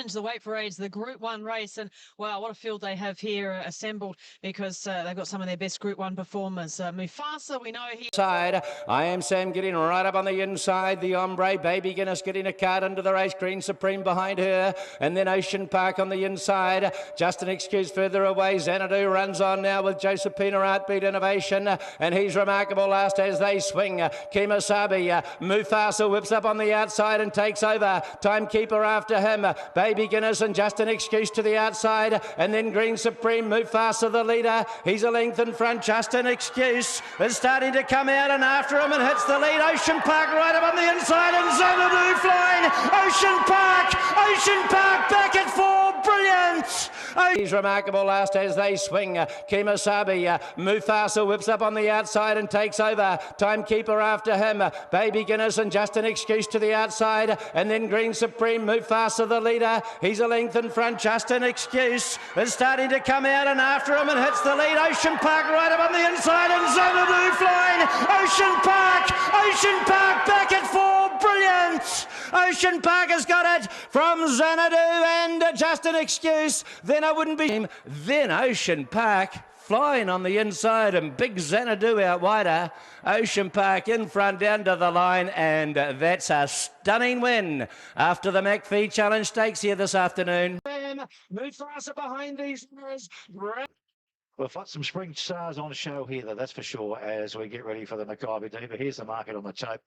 The Wait for Age, the Group 1 race, and wow, what a field they have here assembled, because they've got some of their best Group 1 performers. Mufasa, we know he... Side, I Am Sam getting right up on the inside, the Ombre, Baby Guinness getting a card into the race, Green Supreme behind her, and then Ocean Park on the inside, Just an Excuse further away, Xanadu runs on now with Josephina Artbeat Innovation, and he's remarkable last as they swing. Kemosabe, Mufasa whips up on the outside and takes over, Timekeeper after him, Baby Guinness and Just an Excuse to the outside, and then Green Supreme, Mufasa the leader, he's a length in front, Just an Excuse is starting to come out and after him and hits the lead, Ocean Park right up on the inside and Xanadu flying, Ocean Park back at 4, brilliant! He's remarkable last as they swing, Kemosabe, Mufasa whips up on the outside and takes over, Timekeeper after him, Baby Guinness and Just an Excuse to the outside, and then Green Supreme, Mufasa the leader, he's a length in front, Just an Excuse is starting to come out and after him and hits the lead, Ocean Park right up on the inside and Xanadu flying, Ocean Park back at 4, brilliant! Ocean Park has got it from Xanadu and Just an Excuse, then I wouldn't be... Then Ocean Park flying on the inside and big Xanadu out wider, Ocean Park in front down to the line, and that's a stunning win after the McPhee Challenge Stakes here this afternoon. Mufasa behind these runners. We've got some spring stars on show here, though, that's for sure, as we get ready for the Mackay Diva. Here's the market on the tape.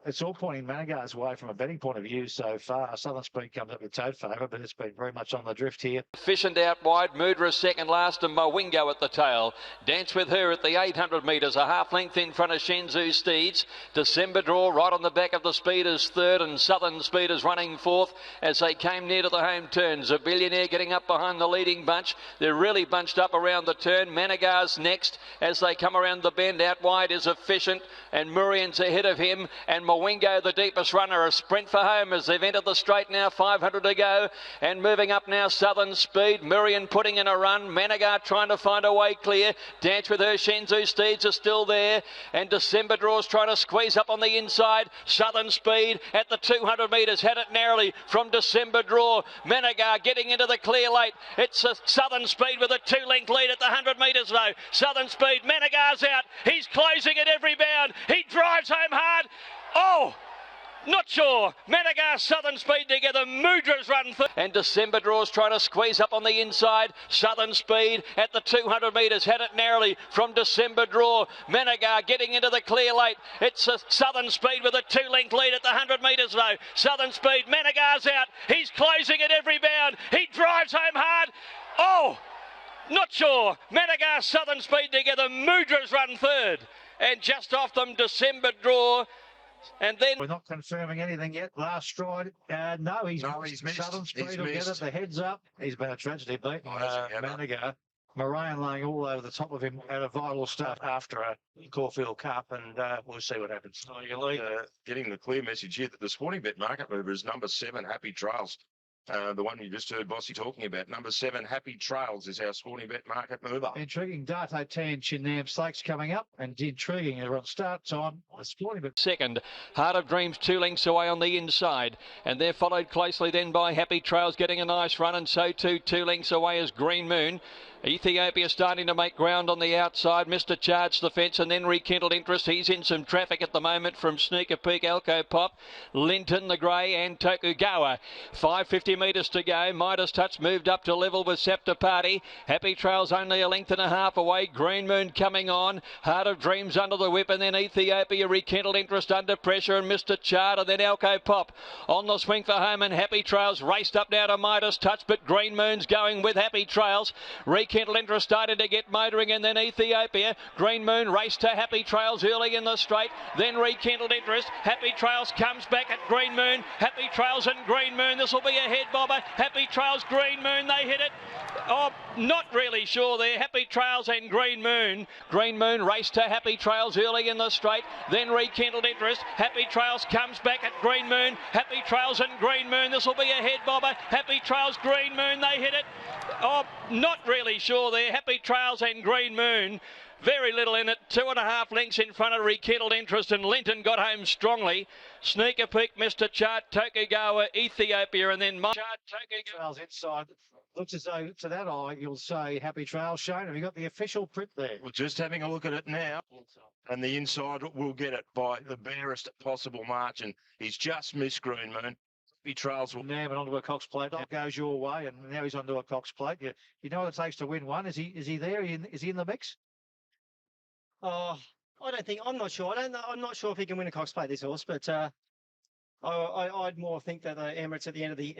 It's all pointing Manigar's way from a betting point of view so far. Southern Speed comes up with tote favour, but it's been very much on the drift here. Efficient out wide, Mudra second last, and Mawingo at the tail. Dance with her at the 800 metres, a half length in front of Shenzhou Steeds. December Draw right on the back of the Speeders third, and Southern Speeders running fourth as they came near to the home turns. A Billionaire getting up behind the leading bunch. They're really bunched up around the turn. Manigar's next as they come around the bend. Out wide is Efficient, and Murian's ahead of him, and Mawingo the deepest runner. A sprint for home as they've entered the straight now, 500 to go, and moving up now Southern Speed. Murian putting in a run, Manigar trying to find a way clear. Dance with her, Shenzhou Steeds are still there, and December Draws trying to squeeze up on the inside. Southern Speed at the 200 metres had it narrowly from December Draw. Manigar getting into the clear late. It's a Southern Speed with a 2-length lead at the 100 metres though. Southern Speed, Manigar's out, he's closing at every bound, he drives home hard. Oh, not sure. Manigar, Southern Speed together. Mudra's run third. And December Draws trying to squeeze up on the inside. Southern Speed at the 200 metres had it narrowly from December Draw. Manigar getting into the clear late. It's a Southern Speed with a 2-length lead at the 100 metres though. Southern Speed, Manigar's out, he's closing at every bound, he drives home hard. Oh, not sure. Manigar, Southern Speed together. Mudra's run third. And just off them, December Draw. And then we're not confirming anything yet. Last stride, no, he's missed. Southern Speed will get it. The heads up. He's been a tragedy beat. Manigar, Moraine laying all over the top of him at a vital start after a Caulfield Cup, and we'll see what happens. Getting the clear message here that the sporting bet market mover is number 7, Happy Trails. The one you just heard Bossy talking about. Number 7, Happy Trails is our sporting bet market mover. Intriguing Date Tan Chinnam Stakes coming up, and intriguing they're on start time. The sporting bet second, Heart of Dreams 2 lengths away on the inside, and they're followed closely then by Happy Trails getting a nice run, and so too 2 lengths away is Green Moon. Ethiopia starting to make ground on the outside. Mr. Charge the fence and then Rekindled Interest. He's in some traffic at the moment from Sneaker Peak, Alco Pop, Linton the Grey and Tokugawa. 550 metres to go. Midas Touch moved up to level with Scepter Party. Happy Trails only a length and a half away. Green Moon coming on. Heart of Dreams under the whip, and then Ethiopia, Rekindled Interest under pressure, and Mr. Chard, and then Alco Pop on the swing for home, and Happy Trails raced up now to Midas Touch, but Green Moon's going with Happy Trails. Rekindled Interest started to get motoring, and then Ethiopia. Green Moon raced to Happy Trails early in the straight, then Rekindled Interest. Happy Trails comes back at Green Moon. Happy Trails and Green Moon, this will be a head bobber. Happy Trails, Green Moon, they hit it. Oh, not really sure there. Happy Trails and Green Moon. Green Moon raced to Happy Trails early in the straight, then Rekindled Interest. Happy Trails comes back at Green Moon. Happy Trails and Green Moon, this will be a head bobber. Happy Trails, Green Moon, they hit it. Oh, Not really sure there. Happy Trails and Green Moon. Very little in it. 2.5 lengths in front of rekindled interest, and Linton got home strongly. Sneaker Peak, Mr. Chart, Tokugawa, Ethiopia, and then Chart, Tokugawa. Trails inside. Looks as though to that eye, you'll say Happy Trails shown. Have you got the official print there? We're just having a look at it now. And the inside will get it by the barest possible margin. He's just missed Green Moon. Happy Trails will Now but onto a Cox plate. That goes your way, and now he's onto a Cox plate. You know what it takes to win one. Is he there? Is he in the mix? I don't think. I'm not sure. I don't know. I'm not sure if he can win a Cox plate, this horse, but I'd more think that the Emirates at the end of the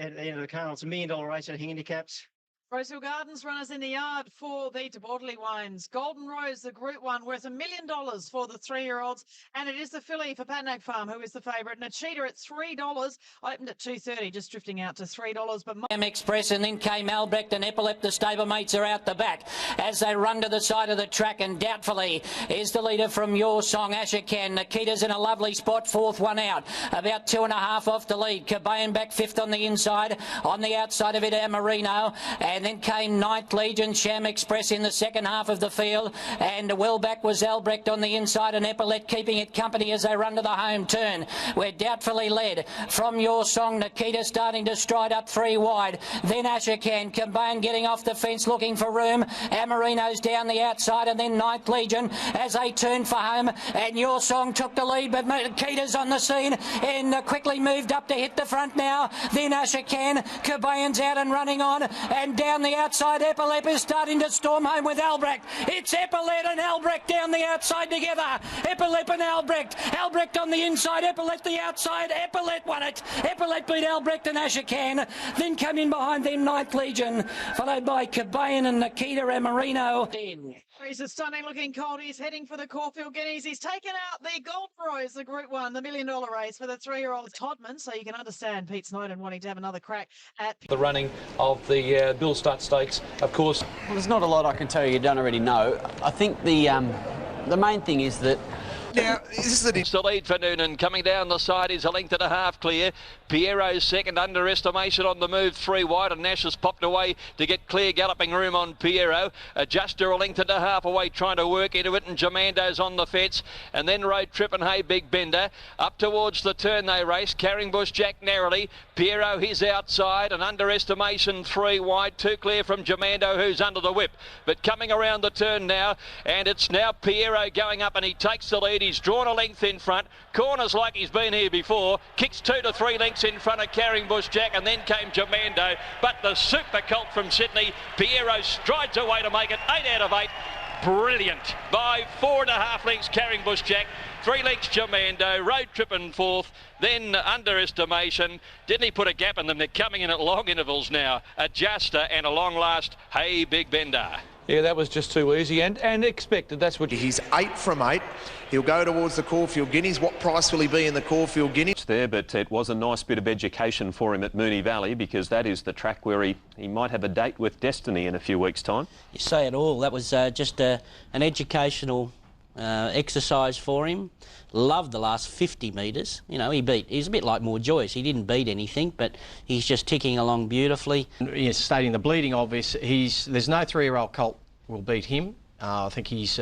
carnival, it's $1 million race at handicaps. Rosehill Gardens runners in the yard for the De Bordeley wines. Golden Rose, the Group 1, worth $1 million for the 3-year-olds. And it is the filly for Patnack Farm, who is the favourite. And a cheater at $3. Opened at $2.30, just drifting out to $3. But Express, and then came Albrecht and Epilep. The stablemates are out the back as they run to the side of the track, and doubtfully is the leader from Your Song, Ashakan. Nikita's in a lovely spot, 4th one out, about 2.5 off the lead. Cabayan back 5th on the inside. On the outside of it, Amarino, and then came 9th Legion, Sham Express in the second half of the field, and well back was Albrecht on the inside, and Epilep keeping it company as they run to the home turn. We're doubtfully led from Your Song. Nikita starting to stride up 3 wide. Then Ashakan, Cabayan getting off the fence looking for room. Amarino's down the outside, and then 9th Legion as they turn for home, and Your Song took the lead, but Nikita's on the scene and quickly moved up to hit the front now. Then Ashakan, Cabayan's out and running on, and down the outside Epilep is starting to storm home with Albrecht. It's Epilep and Albrecht down the outside together. Epilep and Albrecht. Albrecht on the inside, Epilep the outside. Epilep won it. Epilep beat Albrecht and Ashakan. Then come in behind them 9th Legion, followed by Cabayan and Nikita Amarino. he's a stunning looking colt. He's heading for the Caulfield Guineas. He's taken out the Gold Rose, the Group 1, the $1 million race for the 3-year-old Todman. So you can understand Pete Snowden wanting to have another crack at the running of the Bill Stott Stakes, of course. Well, there's not a lot I can tell you don't already know. I think the main thing is that now, this is the lead for Noonan. Coming down the side is a length and a half clear. Piero's second, underestimation on the move, 3 wide, and Nash has popped away to get clear galloping room on Piero. Adjuster a length and a half away trying to work into it, and Jamando's on the fence. And then Road Trip and Hey Big Bender. Up towards the turn they race. Carringbush Jack narrowly. Piero his outside, an underestimation 3 wide, 2 clear from Jamando who's under the whip. But coming around the turn now, and it's now Piero going up and he takes the lead. He's drawn a length in front, corners like he's been here before, kicks 2 to 3 lengths in front of Carringbush Jack, and then came Jamando. But the super colt from Sydney, Piero strides away to make it 8 out of 8. Brilliant. By 4.5 lengths Carringbush Jack, 3 lengths Jamando, Road Trip in 4th, then underestimation. Didn't he put a gap in them? They're coming in at long intervals now. Adjuster and a long last Hey Big Bender. Yeah, that was just too easy and expected. That's what he's 8 from 8. He'll go towards the Caulfield Guineas. What price will he be in the Caulfield Guineas? There, but it was a nice bit of education for him at Moonee Valley, because that is the track where he might have a date with destiny in a few weeks' time. You say it all. That was just an educational exercise for him. Loved the last 50 metres. You know, he's a bit like More Joyce. He didn't beat anything, but he's just ticking along beautifully. Yes, stating the bleeding obvious, there's no 3-year-old colt will beat him. I think he's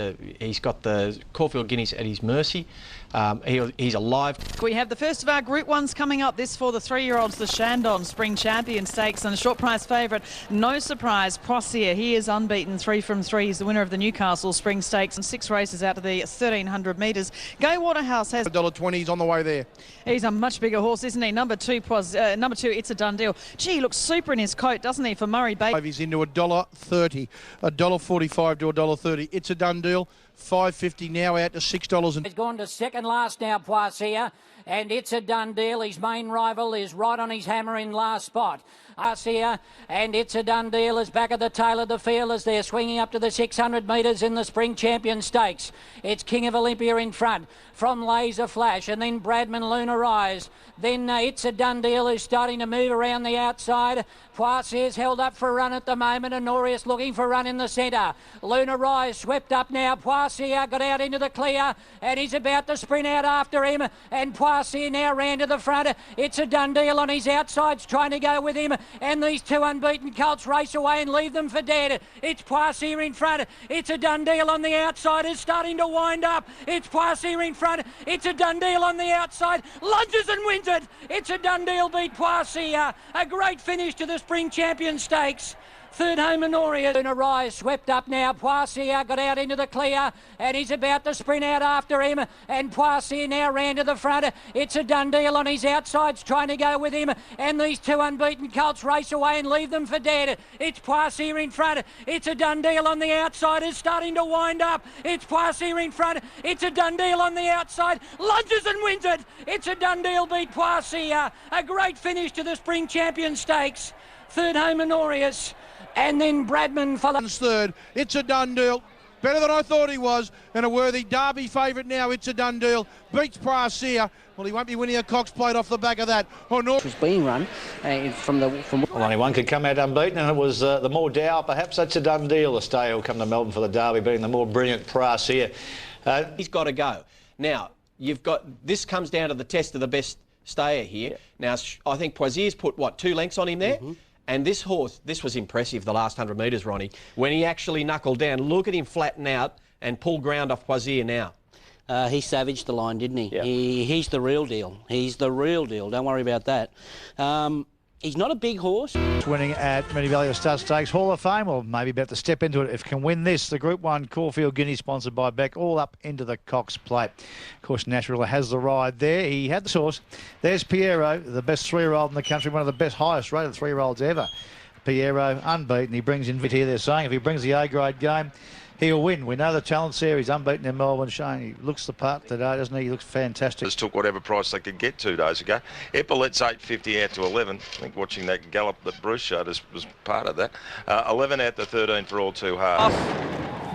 got the Caulfield Guineas at his mercy. He's alive. We have the first of our Group 1s coming up. This for the 3-year-olds, the Shandon Spring Champion Stakes, and a short price favourite, no surprise, Prossier. He is unbeaten, 3 from 3. He's the winner of the Newcastle Spring Stakes and 6 races out of the 1,300 metres. Gay Waterhouse has $1.20. He's on the way there. He's a much bigger horse, isn't he? Number two, It's a Done Deal. Gee, he looks super in his coat, doesn't he, for Murray Baker? He's into $1.30, $1.45 to $1.30. It's a Done Deal. $5.50 now out to $6. He's gone to second last now, Poisier, and It's a Done Deal. His main rival is right on his hammer in last spot. Poisier and It's a Done Deal is back at the tail of the field as they're swinging up to the 600 metres in the Spring Champion Stakes. It's King of Olympia in front from Laser Flash, and then Bradman Luna Rise. Then It's a Done Deal is starting to move around the outside. Poisier's held up for a run at the moment, and Norius looking for a run in the centre. Luna Rise swept up now. Poisier Poissy got out into the clear and he's about to sprint out after him, and Poissy now ran to the front. It's a done deal on his outsides, trying to go with him, and these two unbeaten colts race away and leave them for dead. It's Poissy in front. It's a done deal on the outside. It's starting to wind up. It's Poissy in front. It's a done deal on the outside. Lunges and wins it. It's a done deal, beat Poissy. A great finish to the Spring Champion Stakes. Third home Honoria in a rise, swept up now. Poissy got out into the clear and he's about to sprint out after him, and Poissy now ran to the front. It's a done deal on his outsides, trying to go with him, and these two unbeaten colts race away and leave them for dead. It's Poissy in front. It's a done deal on the outside. It's starting to wind up. It's Poissy in front. It's a done deal on the outside. Lunges and wins it. It's a done deal, beat Poissy. A great finish to the Spring Champion Stakes. Third home Honorius. And then Bradman follows third. It's a done deal. Better than I thought he was, and a worthy Derby favourite now. It's a done deal. Beats Poissy. Well, he won't be winning a Cox Plate off the back of that. It was being run from. Well, only one could come out unbeaten, and it was the more Dow. Perhaps that's a done deal. The stay will come to Melbourne for the Derby, being the more brilliant Poissy. He's got to go. Now, this comes down to the test of the best stayer here. Yeah. Now, I think Poissier's put, 2 lengths on him there? Mm-hmm. And this horse, this was impressive the last 100 metres, Ronnie. When he actually knuckled down, look at him flatten out and pull ground off Poisier now. He savaged the line, didn't he? Yeah. He's the real deal. He's the real deal. Don't worry about that. He's not a big horse. Winning at Moonee Valley Stud Stakes Hall of Fame, or maybe about to step into it if can win this. The Group 1 Caulfield Guinea, sponsored by Beck, all up into the Cox Plate. Of course, Natural has the ride there. He had the source. There's Piero, the best 3-year-old in the country, one of the best highest rated 3-year-olds ever. Piero, unbeaten. He brings in here, they're saying. If he brings the A-grade game, he'll win. We know the talent's there. He's unbeaten in Melbourne. Shane, he looks the part today, doesn't he? He looks fantastic. Just took whatever price they could get 2 days ago. Epaulette's $8.50 out to 11. I think watching that gallop that Bruce showed us was part of that. 11 out to 13 for All Too Hard.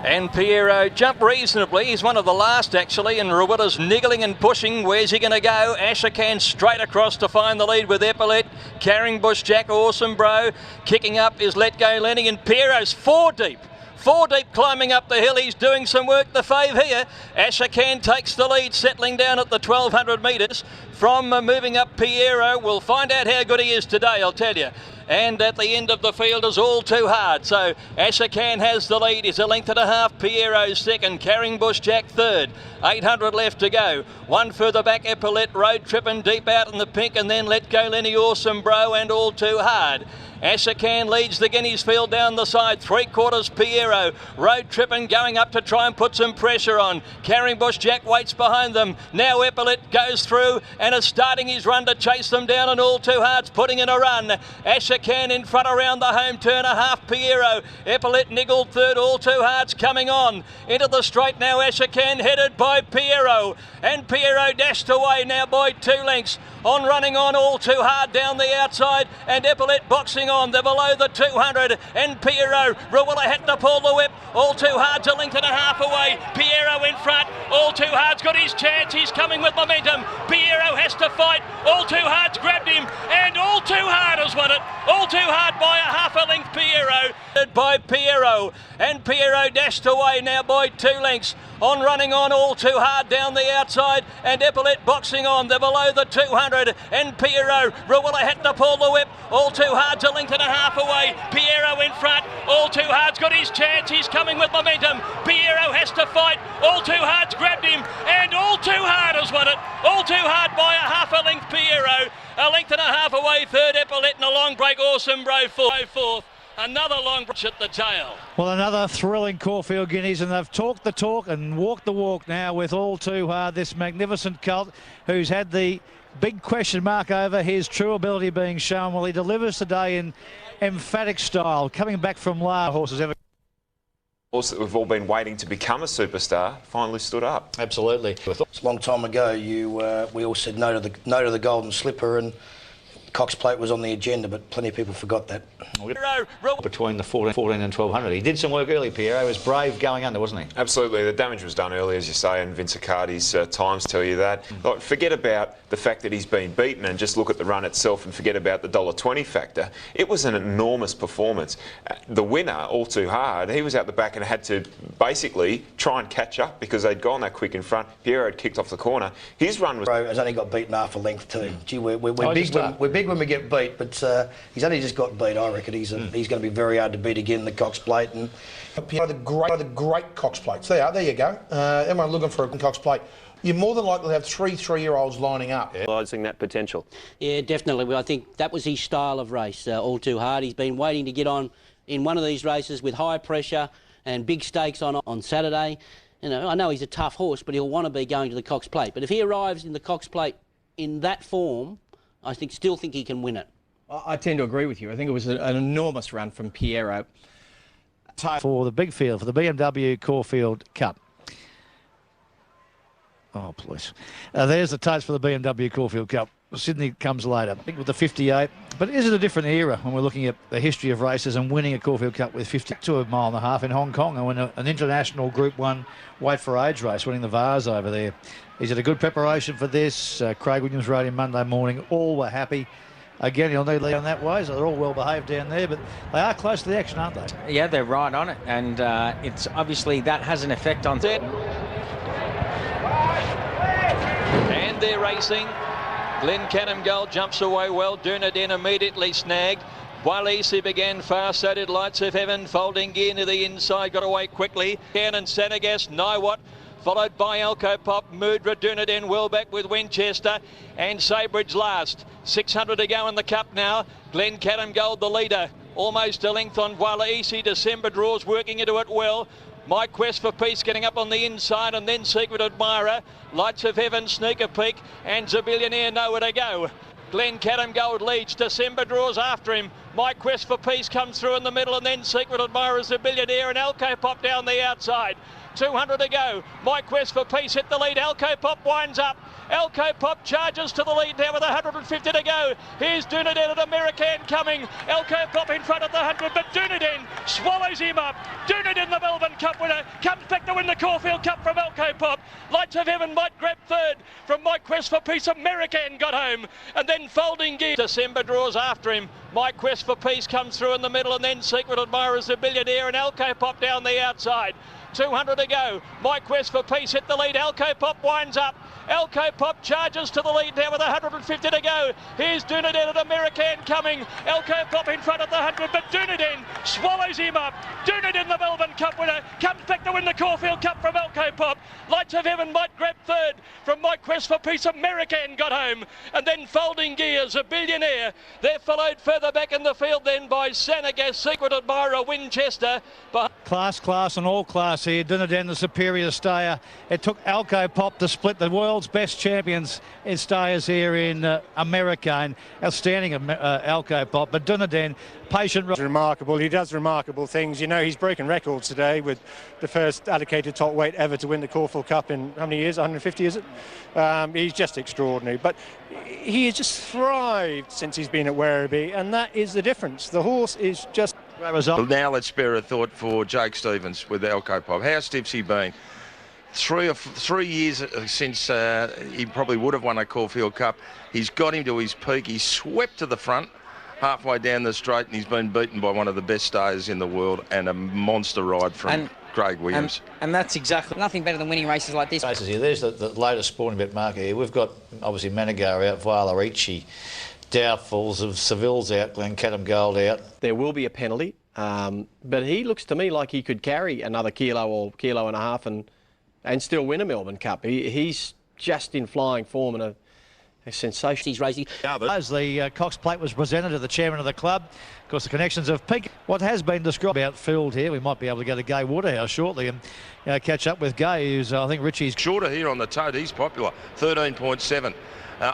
And Piero jumped reasonably. He's one of the last, actually, and Rawilla's niggling and pushing. Where's he going to go? Ashokan straight across to find the lead with Epaulette. Carrying Bush Jack, Awesome Bro. Kicking up is Let Go Lenny, and Piero's 4 deep. 4 deep climbing up the hill. He's doing some work, the fave here. Ashokan takes the lead, settling down at the 1,200 metres from moving up Piero. We'll find out how good he is today, I'll tell you. And at the end of the field is All Too Hard. So Ashokan has the lead. He's a length and a half. Piero's second. Carrying Bush Jack third. 800 left to go. One further back, Epaulette, Road Trippin' deep out in the pink, and then Let Go Lenny, Awesome Bro, and All Too Hard. Ashokan leads the Guineas field down the side. 3/4 Piero. Road Trippin' going up to try and put some pressure on. Carrying Bush Jack waits behind them. Now Epaulette goes through and is starting his run to chase them down, and All Too Hard's putting in a run. Ashokan in front around the home turn, a half Piero. Epaulette niggled third. All Too Hard's coming on. Into the straight now, Ashokan headed by Piero. And Piero dashed away now by 2 lengths. On running on, All Too Hard down the outside, and Epaulette boxing on. They're below the 200, and Piero, Rawilla had to pull the whip. All Too Hard's a length and a half away. Piero in front. All Too Hard's got his chance. He's coming with momentum. Piero has to fight. All Too Hard's grabbed him, and All Too Hard has won it. All Too Hard by a half a length. Piero by Piero, and Piero dashed away now by 2 lengths. On running on, All Too Hard down the outside, and Epaulette boxing on. They're below the 200, and Piero, Rawilla had to pull the whip. All Too Hard's a length and a half away. Piero in front. All Too Hard's got his chance. He's coming with momentum. Piero has to fight. All Too Hard's grabbed him, and All Too Hard has won it. All Too Hard by a half a length. Piero, a length and a half away. Third, Epaulette, and a long break. Awesome Bro fourth. Another long brush at the tail. Well, another thrilling Caulfield Guineas, and they've talked the talk and walked the walk now with All Too Hard, this magnificent colt who's had the big question mark over his true ability being shown. Well, he delivers today in emphatic style, coming back from La horses ever. Horse that we've all been waiting to become a superstar finally stood up. Absolutely. It's a long time ago. We all said no to the Golden Slipper, and Cox Plate was on the agenda, but plenty of people forgot that. Between the 14 and 1200. He did some work early, Pierre. He was brave going under, wasn't he? Absolutely. The damage was done early, as you say, and Vince Accardi's times tell you that. Like, forget about the fact that he's been beaten and just look at the run itself and forget about the $1.20 factor. It was an enormous performance. The winner, All Too Hard, he was out the back and had to basically try and catch up because they'd gone that quick in front. Pierre had kicked off the corner. His run was... Has only got beaten half a length too. Gee, we're big when we get beat, but he's only just got beat. I reckon he's going to be very hard to beat again, the Cox Plate. And the great Cox Plates. There you go. Everyone looking for a Cox Plate. You're more than likely to have three-year-olds lining up. Realising that potential. Yeah, definitely. I think that was his style of race, All Too Hard. He's been waiting to get on in one of these races with high pressure and big stakes on Saturday. You know, I know he's a tough horse, but he'll want to be going to the Cox Plate. But if he arrives in the Cox Plate in that form, I still think he can win it. I tend to agree with you. I think it was an enormous run from Piero. For the big field, for the BMW Caulfield Cup. Oh, please. There's the totes for the BMW Caulfield Cup. Sydney comes later, I think, with the 58. But is it a different era when we're looking at the history of races and winning a Caulfield Cup with 52 mile and a half in Hong Kong and win an international Group 1 weight for age race, winning the Vase over there? Is it a good preparation for this? Craig Williams rode him Monday morning. All were happy. Again, he'll need lead on that way, so they're all well behaved down there, but they are close to the action, aren't they? Yeah, they're right on it, and it's obviously that has an effect on it. And they're racing. Glencanim Gold jumps away well. Dunedin immediately snagged. Walisi began fast, so did Lights of Heaven. Folding gear to the inside, got away quickly. Ken and Senegas, Niwat, followed by Elko Pop, Mudra, Dunedin, Welbeck with Winchester, and Sabridge last. 600 to go in the Cup now. Glencanim Gold the leader, almost a length on Walisi. December Draws working into it well. My Quest for Peace getting up on the inside, and then Secret Admirer, Lights of Heaven, Sneaker Peak, and Zabillionaire nowhere to go. Glencanim Gold leads, December Draws after him. My Quest for Peace comes through in the middle, and then Secret Admirer, Zabillionaire, and Elko Pop down the outside. 200 to go. My Quest for Peace hit the lead. Elko Pop winds up. Elko Pop charges to the lead now with 150 to go. Here's Dunedin and American coming. Elko Pop in front of the 100, but Dunedin swallows him up. Dunedin, the Melbourne Cup winner, comes back to win the Caulfield Cup from Elko Pop. Lights of Heaven might grab third from My Quest for Peace. American got home, and then Folding Gear. December Draws after him. My Quest for Peace comes through in the middle, and then Secret Admirer, Zabillionaire, and Elko Pop down the outside. 200 to go. My Quest for Peace hit the lead. Elko Pop winds up. Elko Pop charges to the lead now with 150 to go. Here's Dunedin and American coming. Elko Pop in front of the 100, but Dunedin swallows him up. Dunedin, the Melbourne Cup winner, comes back to win the Caulfield Cup from Elko Pop. Lights of Heaven might grab third from My Quest for Peace. American got home, and then Folding Gears, a billionaire. They're followed further back in the field then by Senegas, Secret Admirer, Winchester. Class and all class here. Dunedin, the superior stayer. It took Elko Pop to split the world's best champions in stayers here in America, and outstanding Elko Pop. But Dunedin, patient. Remarkable. He does remarkable things. You know, he's broken records today with the first allocated top weight ever to win the Caulfield Cup in how many years? 150, is it? He's just extraordinary. But he has just thrived since he's been at Werribee, and that is the difference. The horse is just... Now let's spare a thought for Jake Stevens with Elko Pop. How stiff's he been? 3 years since he probably would have won a Caulfield Cup. He's got him to his peak. He's swept to the front halfway down the straight, and he's been beaten by one of the best stayers in the world, and a monster ride from Craig Williams. And that's exactly... Nothing better than winning races like this. Races here. There's the latest sporting bet market here. We've got, obviously, Manigar out, Valerici, doubtfuls of Seville's out, Glencanim Gold out. There will be a penalty, but he looks to me like he could carry another kilo or kilo and a half and still win a Melbourne Cup. He's just in flying form and a sensation. He's racing. As the Cox Plate was presented to the chairman of the club, of course, the connections of Peak. What has been described about field here, we might be able to go to Gai Waterhouse shortly and catch up with Gai, who's, I think, Richie's... Shorter here on the tote, he's popular, 13.7.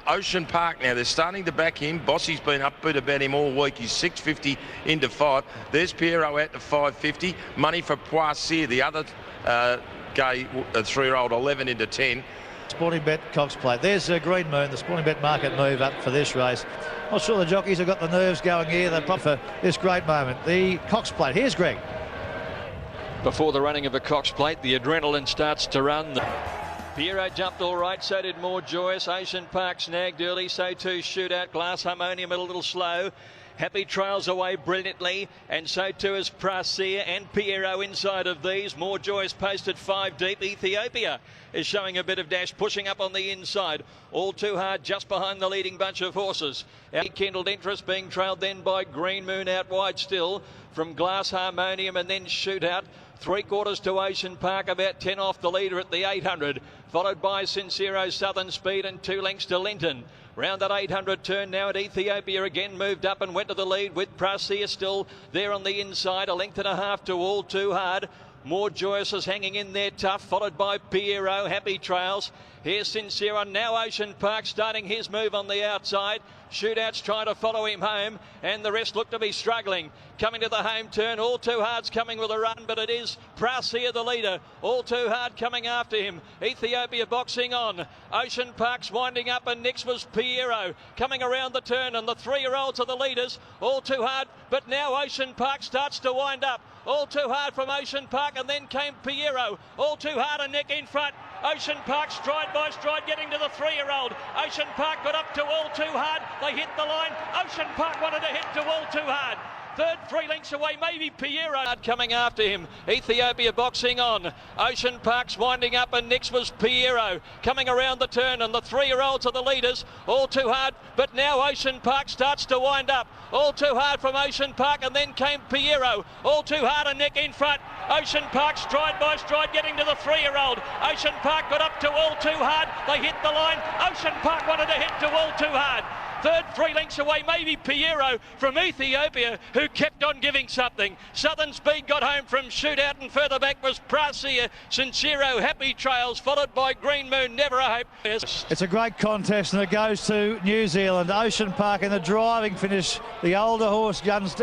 Ocean Park now, they're starting to back him. Bossy's been upbeat about him all week. He's 650 into 5. There's Piero out to 550. Money for Poissy, the other Gay, a 3-year-old, 11 into 10. Sporting Bet Cox Plate. There's Green Moon, the Sporting Bet market move up for this race. Not sure the jockeys have got the nerves going here. They're prompt for this great moment. The Cox Plate. Here's Greg. Before the running of a Cox Plate, the adrenaline starts to run. Piero jumped all right, so did More Joyous. Ocean Park snagged early, so too Shootout. Glass Harmonium a little slow. Happy Trails away brilliantly, and so too is Prasia and Piero inside of these. More Joyous posted 5 deep. Ethiopia is showing a bit of dash, pushing up on the inside. All Too Hard just behind the leading bunch of horses. Kindled Interest being trailed then by Green Moon out wide still from Glass Harmonium, and then Shootout. 3/4 to Ocean Park, about 10 off the leader at the 800, followed by Sincero, Southern Speed, and 2 lengths to Linton. Round that 800 turn now at Ethiopia again moved up and went to the lead with Prasia still there on the inside, 1.5 lengths to All Too Hard. More Joyous is hanging in there tough, followed by Piero, Happy Trails. Here's Sincero, now Ocean Park starting his move on the outside. Shootout's trying to follow him home, and the rest look to be struggling. Coming to the home turn, All Too Hard's coming with a run, but it is Prasia the leader. All Too Hard coming after him. Ethiopia boxing on. Ocean Park's winding up, and next was Piero coming around the turn, and the 3-year-olds are the leaders. All Too Hard, but now Ocean Park starts to wind up. All Too Hard from Ocean Park, and then came Piero. All Too Hard a neck in front. Ocean Park stride by stride getting to the 3-year-old. Ocean Park got up to All Too Hard. They hit the line. Ocean Park wanted to hit to All Too Hard. Third, 3 lengths away, maybe Piero coming after him. Ethiopia boxing on. Ocean Park's winding up, and next was Piero coming around the turn, and the 3-year-olds are the leaders. All Too Hard, but now Ocean Park starts to wind up. All Too Hard from Ocean Park, and then came Piero. All Too Hard a neck in front. Ocean Park stride by stride getting to the 3-year-old. Ocean Park got up to All Too Hard. They hit the line. Ocean Park wanted to hit to All Too Hard. Third, 3 lengths away, maybe Piero from Ethiopia, who kept on giving something. Southern Speed got home from Shootout, and further back was Prasia, Sincero, Happy Trails, followed by Green Moon, Never a Hope. It's a great contest, and it goes to New Zealand. Ocean Park in the driving finish. The older horse guns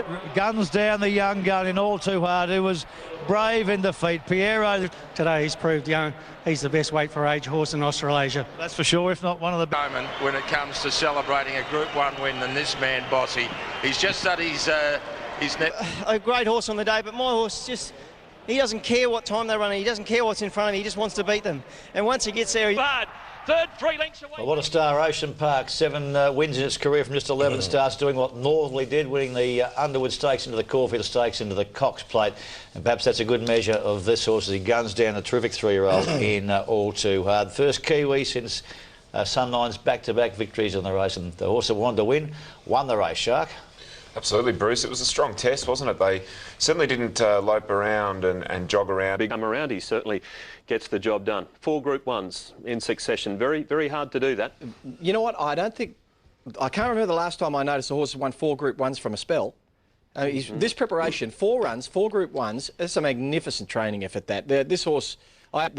down the young gun in All Too Hard, who was brave in defeat. Piero. Today he's proved he's the best weight for age horse in Australasia. That's for sure, if not one of the moment when it comes to celebrating a Group 1 win than this man, Bossy. He's just done his net. A great horse on the day, but my horse just, he doesn't care what time they're running. He doesn't care what's in front of him. He just wants to beat them. And once he gets there, Third, 3 lengths away. Well, what a star, Ocean Park. 7 wins in its career from just 11 starts, doing what Northerly did, winning the Underwood Stakes into the Caulfield Stakes into the Cox Plate. And perhaps that's a good measure of this horse as he guns down a terrific 3-year-old in All Too Hard. First Kiwi since Sunline's back-to-back victories in the race, and the horse that wanted to win won the race, Shark. Absolutely, Bruce. It was a strong test, wasn't it? They certainly didn't lope around and jog around. Big come around, he certainly gets the job done. 4 Group 1s in succession. Very, very hard to do that. You know what? I can't remember the last time I noticed a horse won 4 Group 1s from a spell. This preparation, 4 runs, 4 Group 1s, it's a magnificent training effort. This horse, I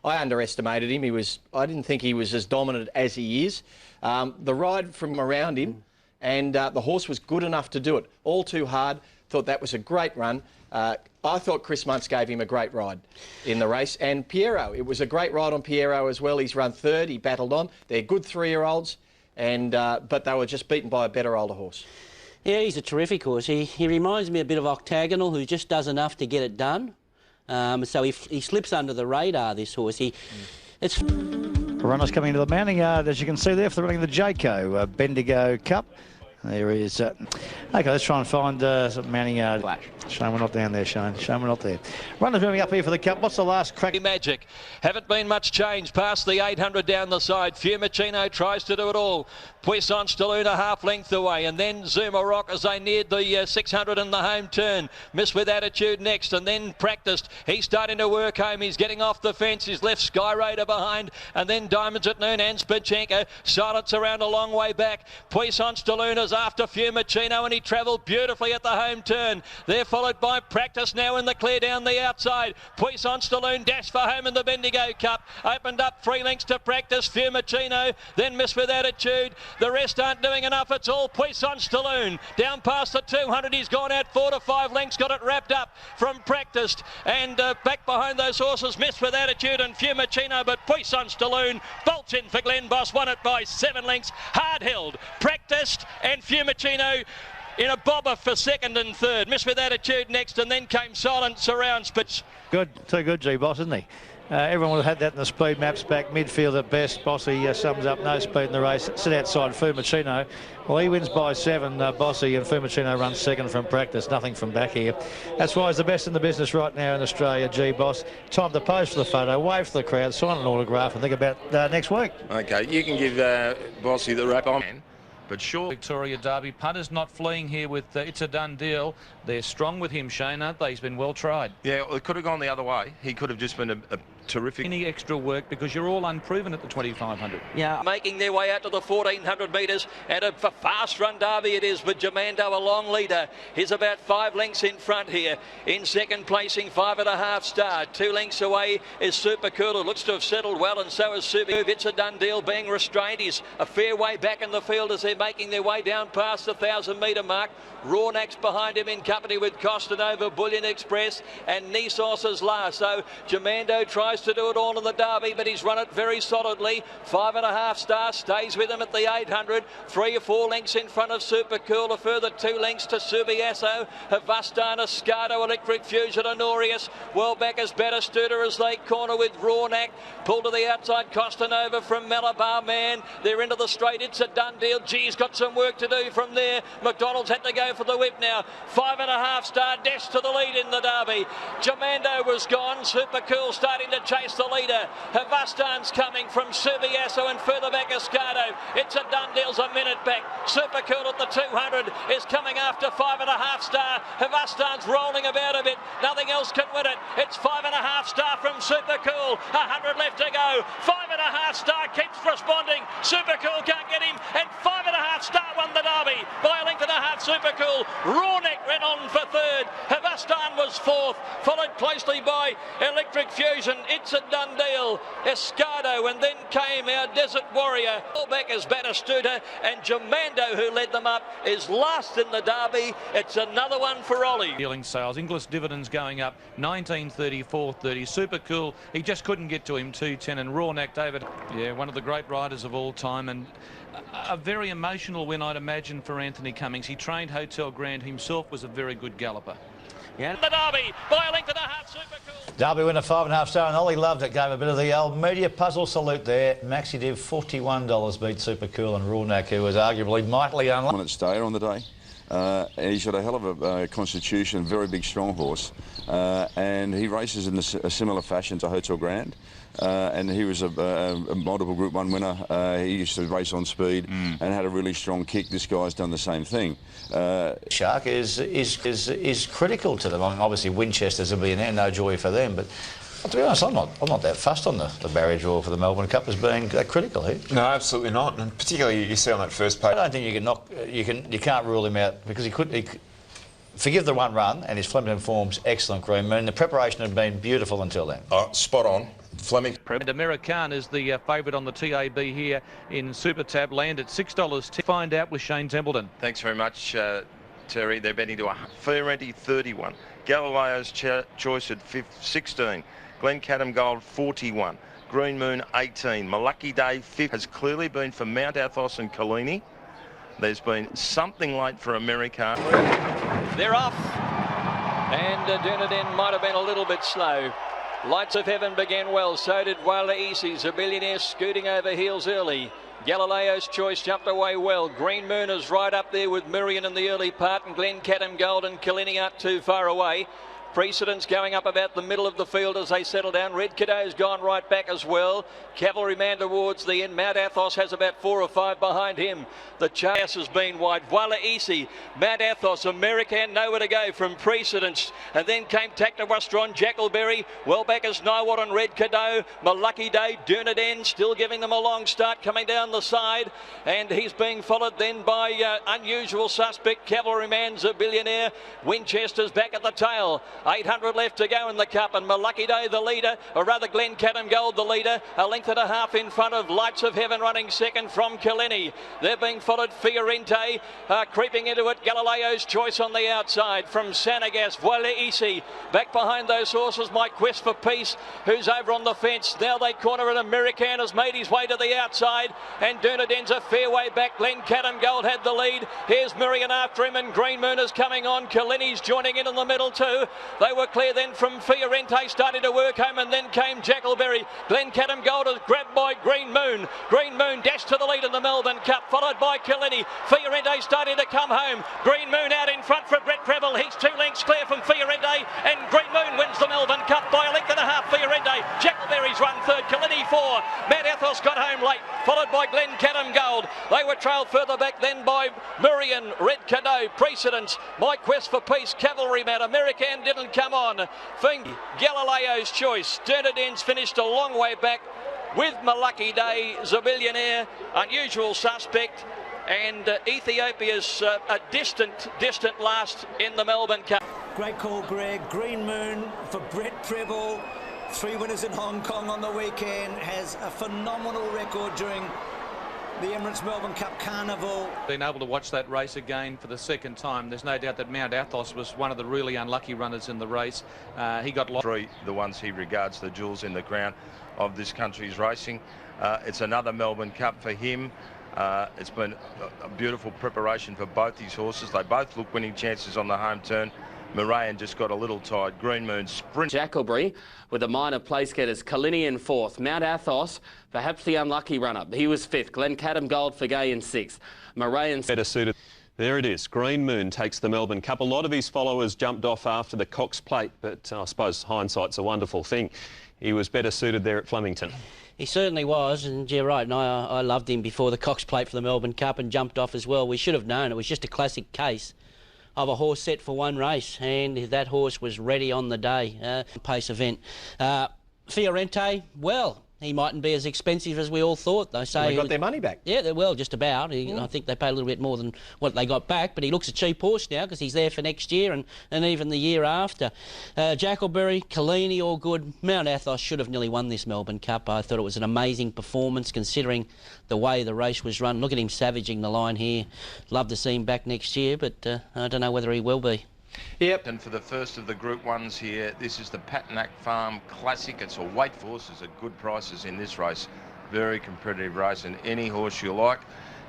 underestimated him. I didn't think he was as dominant as he is. The ride from around him, and the horse was good enough to do it. All Too Hard, thought that was a great run. I thought Chris Muntz gave him a great ride in the race. And Piero, it was a great ride on Piero as well. He's run third, he battled on. They're good 3-year-olds, but they were just beaten by a better older horse. Yeah, he's a terrific horse. He reminds me a bit of Octagonal, who just does enough to get it done. So he slips under the radar, this horse. It's... Runners coming into the mounting yard, as you can see there, for the running of the Jayco Bendigo Cup. There he is. Okay, let's try and find some mounting yard. Shame we're not down there, Shane. Shame we're not there. Runners moving up here for the Cup. What's the last crack? Magic. Haven't been much change past the 800 down the side. Fiumicino tries to do it all. Puissance de Luna half length away, and then Zuma Rock as they neared the 600 in the home turn. Miss with Attitude next, and then Practiced. He's starting to work home. He's getting off the fence. He's left Sky Raider behind, and then Diamonds at Noon and Spachenko. Silence around a long way back. Puissance de Luna's was after Fiumicino, and he travelled beautifully at the home turn. They're followed by Practice now in the clear down the outside. Puissant Staloon dashed for home in the Bendigo Cup. Opened up 3 lengths to Practice. Fiumicino, then Miss With Attitude. The rest aren't doing enough. It's all Puissant Staloon. Down past the 200, he's gone out 4 to 5 lengths. Got it wrapped up from Practiced. And back behind those horses, Miss With Attitude and Fiumicino. But Puissant Staloon bolts in for Glen Boss. Won it by 7 lengths. Hard held. Practiced and Fiumicino in a bobber for second and third. Miss With Attitude next, and then came Silent Surround Spitz. Good, too good, G-Boss, isn't he? Everyone would have had that in the speed maps back midfield at best. Bossy sums up no speed in the race. Sit outside Fiumicino. Well, he wins by 7, Bossy, and Fiumicino runs second from Practice. Nothing from back here. That's why he's the best in the business right now in Australia, G-Boss. Time to pose for the photo, wave for the crowd, sign an autograph, and think about next week. OK, you can give Bossy the wrap on. But sure. Victoria Derby. Punters not fleeing here with It's a Done Deal. They're strong with him, Shane, aren't they? He's been well tried. Yeah, well, it could have gone the other way. He could have just been a terrific. Any extra work because you're all unproven at the 2500. Yeah. Making their way out to the 1400 metres, and a fast run derby it is with Jamando a long leader. He's about 5 lengths in front here. In second placing, 5.5 star. 2 lengths away is Super Cool, who looks to have settled well, and so is Subi. It's a Done Deal being restrained. He's a fair way back in the field as they're making their way down past the 1,000-metre mark. Rawnack's behind him in company with Costanova, Bullion Express, and Nisos is last. So Jamando tries to do it all in the derby, but he's run it very solidly. 5.5 star stays with him at the 800. 3 or 4 lengths in front of Super Cool. A further 2 lengths to Subiasso, Havastana, Scardo, Electric Fusion, Honorius. Well back as Batistuta as they corner with Rawnack. Pulled to the outside, Costanova from Malabar Man. They're into the straight. It's a Done Deal. G's got some work to do from there. McDonald's had to go for the whip now. 5.5 star dash to the lead in the derby. Jamando was gone. Super Cool starting to chase the leader. Havastan's coming from Subiasso, and further back Escardo. It's a Done Deal's a minute back. Super Cool at the 200 is coming after 5.5 star. Havastan's rolling about a bit. Nothing else can win it. It's 5.5 star from Super Cool. 100 left to go. 5.5 star keeps responding. Super Cool can't get him, and 5.5 star won the derby by a length and a half. Super Cool. Rawnack ran on for third. Havastan was fourth, followed closely by Electric Fusion. It's a Done Deal. Escardo, and then came our Desert Warrior. All back is Batistuta, and Jamando, who led them up, is last in the derby. It's another one for Ollie. Dealing sales. Inglis Dividends going up 19.30, 4.30. Super Cool. He just couldn't get to him. 2.10, and Rawnack, David. Yeah, one of the great riders of all time, and a very emotional win, I'd imagine, for Anthony Cummings. He trained Hotel Grand himself, was a very good galloper. Yeah. The derby by a length and a half. Super Cool. Derby winner 5.5 star, and Ollie loved it. Gave a bit of the old media puzzle salute there. Maxi Div $41 beat Super Cool, and Rawnack, who was arguably mightily unlucky. Dominant stayer on the day. He's got a hell of a constitution, very big, strong horse, and he races in a similar fashion to Hotel Grand. And he was a multiple Group 1 winner. He used to race on speed and had a really strong kick. This guy's done the same thing. Shark is critical to them. I mean, obviously Winchesters will be in there, no joy for them. But to be honest, I'm not that fussed on the barrier draw for the Melbourne Cup as being that critical here. No, absolutely not. And particularly you see on that first page. I don't think you can knock. You can't rule him out because he could. Forgive the one run, and his Flemington form's excellent, Green Moon. The preparation had been beautiful until then. Spot on. Fleming. And American is the favourite on the TAB here in Super Tab. Land at $6 to find out with Shane Templeton. Thanks very much, Terry. They're betting to a Ferretti 31. Galileo's Choice at 16. Glencaddam Gold 41. Green Moon 18. Malucky Day 5 has clearly been for Mount Athos and Collini. There's been something late for America. They're off, and Dunedin might have been a little bit slow. Lights of Heaven began well, so did Wala Easy's, a billionaire scooting over heels early. Galileo's Choice jumped away well. Green Moon is right up there with Miriam in the early part, and Glencaddam Gold and Collini aren't too far away. Precedence going up about the middle of the field as they settle down. Red Cadet's gone right back as well. Cavalryman towards the end. Mount Athos has about 4 or 5 behind him. The chase has been wide. Voila Easy, Mount Athos, American, nowhere to go from Precedence. And then came Tactawastron, Jackleberry, well back as Nywat and Red Cadeau. Lucky Day, Dunedin, still giving them a long start coming down the side. And he's being followed then by Unusual Suspect, Cavalryman, Billionaire. Winchester's back at the tail. 800 left to go in the cup, and Lucky Day the leader, or rather Glencaddam Gold the leader, a length and a half in front of Lights of Heaven running second from Killenny. They're being followed Fiorente, creeping into it, Galileo's Choice on the outside from Sanagas, Voila Easy. Back behind those horses, My Quest for Peace, who's over on the fence. Now they corner it. American has made his way to the outside, and Dunedin's a fair way back. Glencaddam Gold had the lead. Here's Miriam after him, and Green Moon is coming on. Killenny's joining in the middle too. They were clear then from Fiorente, starting to work home, and then came Jackleberry. Glencaddam Gold is grabbed by Green Moon. Green Moon dashed to the lead in the Melbourne Cup, followed by Killenny. Fiorente starting to come home. Green Moon out in front for Brett Preble. He's 2 lengths clear from Fiorente, and Green Moon wins the Melbourne Cup by a length and a half. Fiorente, Jackleberry's run third, Killenny 4. Mount Athos got home late, followed by Glencaddam Gold. They were trailed further back then by Murian, Red Cadeau, Precedence, My Quest for Peace, Cavalryman. American didn't come on. Fing, Galileo's Choice. Dunedin's finished a long way back with Lucky Day, Billionaire, Unusual Suspect, and Ethiopia's a distant last in the Melbourne Cup. Great call, Greg. Green Moon for Brett Preble. 3 winners in Hong Kong on the weekend. Has a phenomenal record during the Emirates Melbourne Cup Carnival. Being able to watch that race again for the second time, there's no doubt that Mount Athos was one of the really unlucky runners in the race. He got lost. 3, the ones he regards the jewels in the crown of this country's racing. It's another Melbourne Cup for him. It's been a beautiful preparation for both these horses. They both look winning chances on the home turn. Moraine just got a little tired. Green Moon sprint. Jackleberry with the minor place getters. Killenny in 4th. Mount Athos, perhaps the unlucky runner. He was 5th. Glencaddam Gold for Gay in 6th. Moraine better suited. There it is. Green Moon takes the Melbourne Cup. A lot of his followers jumped off after the Cox Plate, but I suppose hindsight's a wonderful thing. He was better suited there at Flemington. He certainly was, and you're right, and I loved him before the Cox Plate for the Melbourne Cup and jumped off as well. We should have known. It was just a classic case of a horse set for one race, and that horse was ready on the day. Pace event. Fiorente, well, he mightn't be as expensive as we all thought. They say they got their money back. Yeah, well, just about. I think they paid a little bit more than what they got back, but he looks a cheap horse now because he's there for next year and even the year after. Jackleberry, Killenny, all good. Mount Athos should have nearly won this Melbourne Cup. I thought it was an amazing performance considering the way the race was run. Look at him savaging the line here. Love to see him back next year, but I don't know whether he will be. Yep. And for the first of the Group 1s here, this is the Patnack Farm Classic. It's a weight for horses at good prices in this race. Very competitive race, and any horse you like,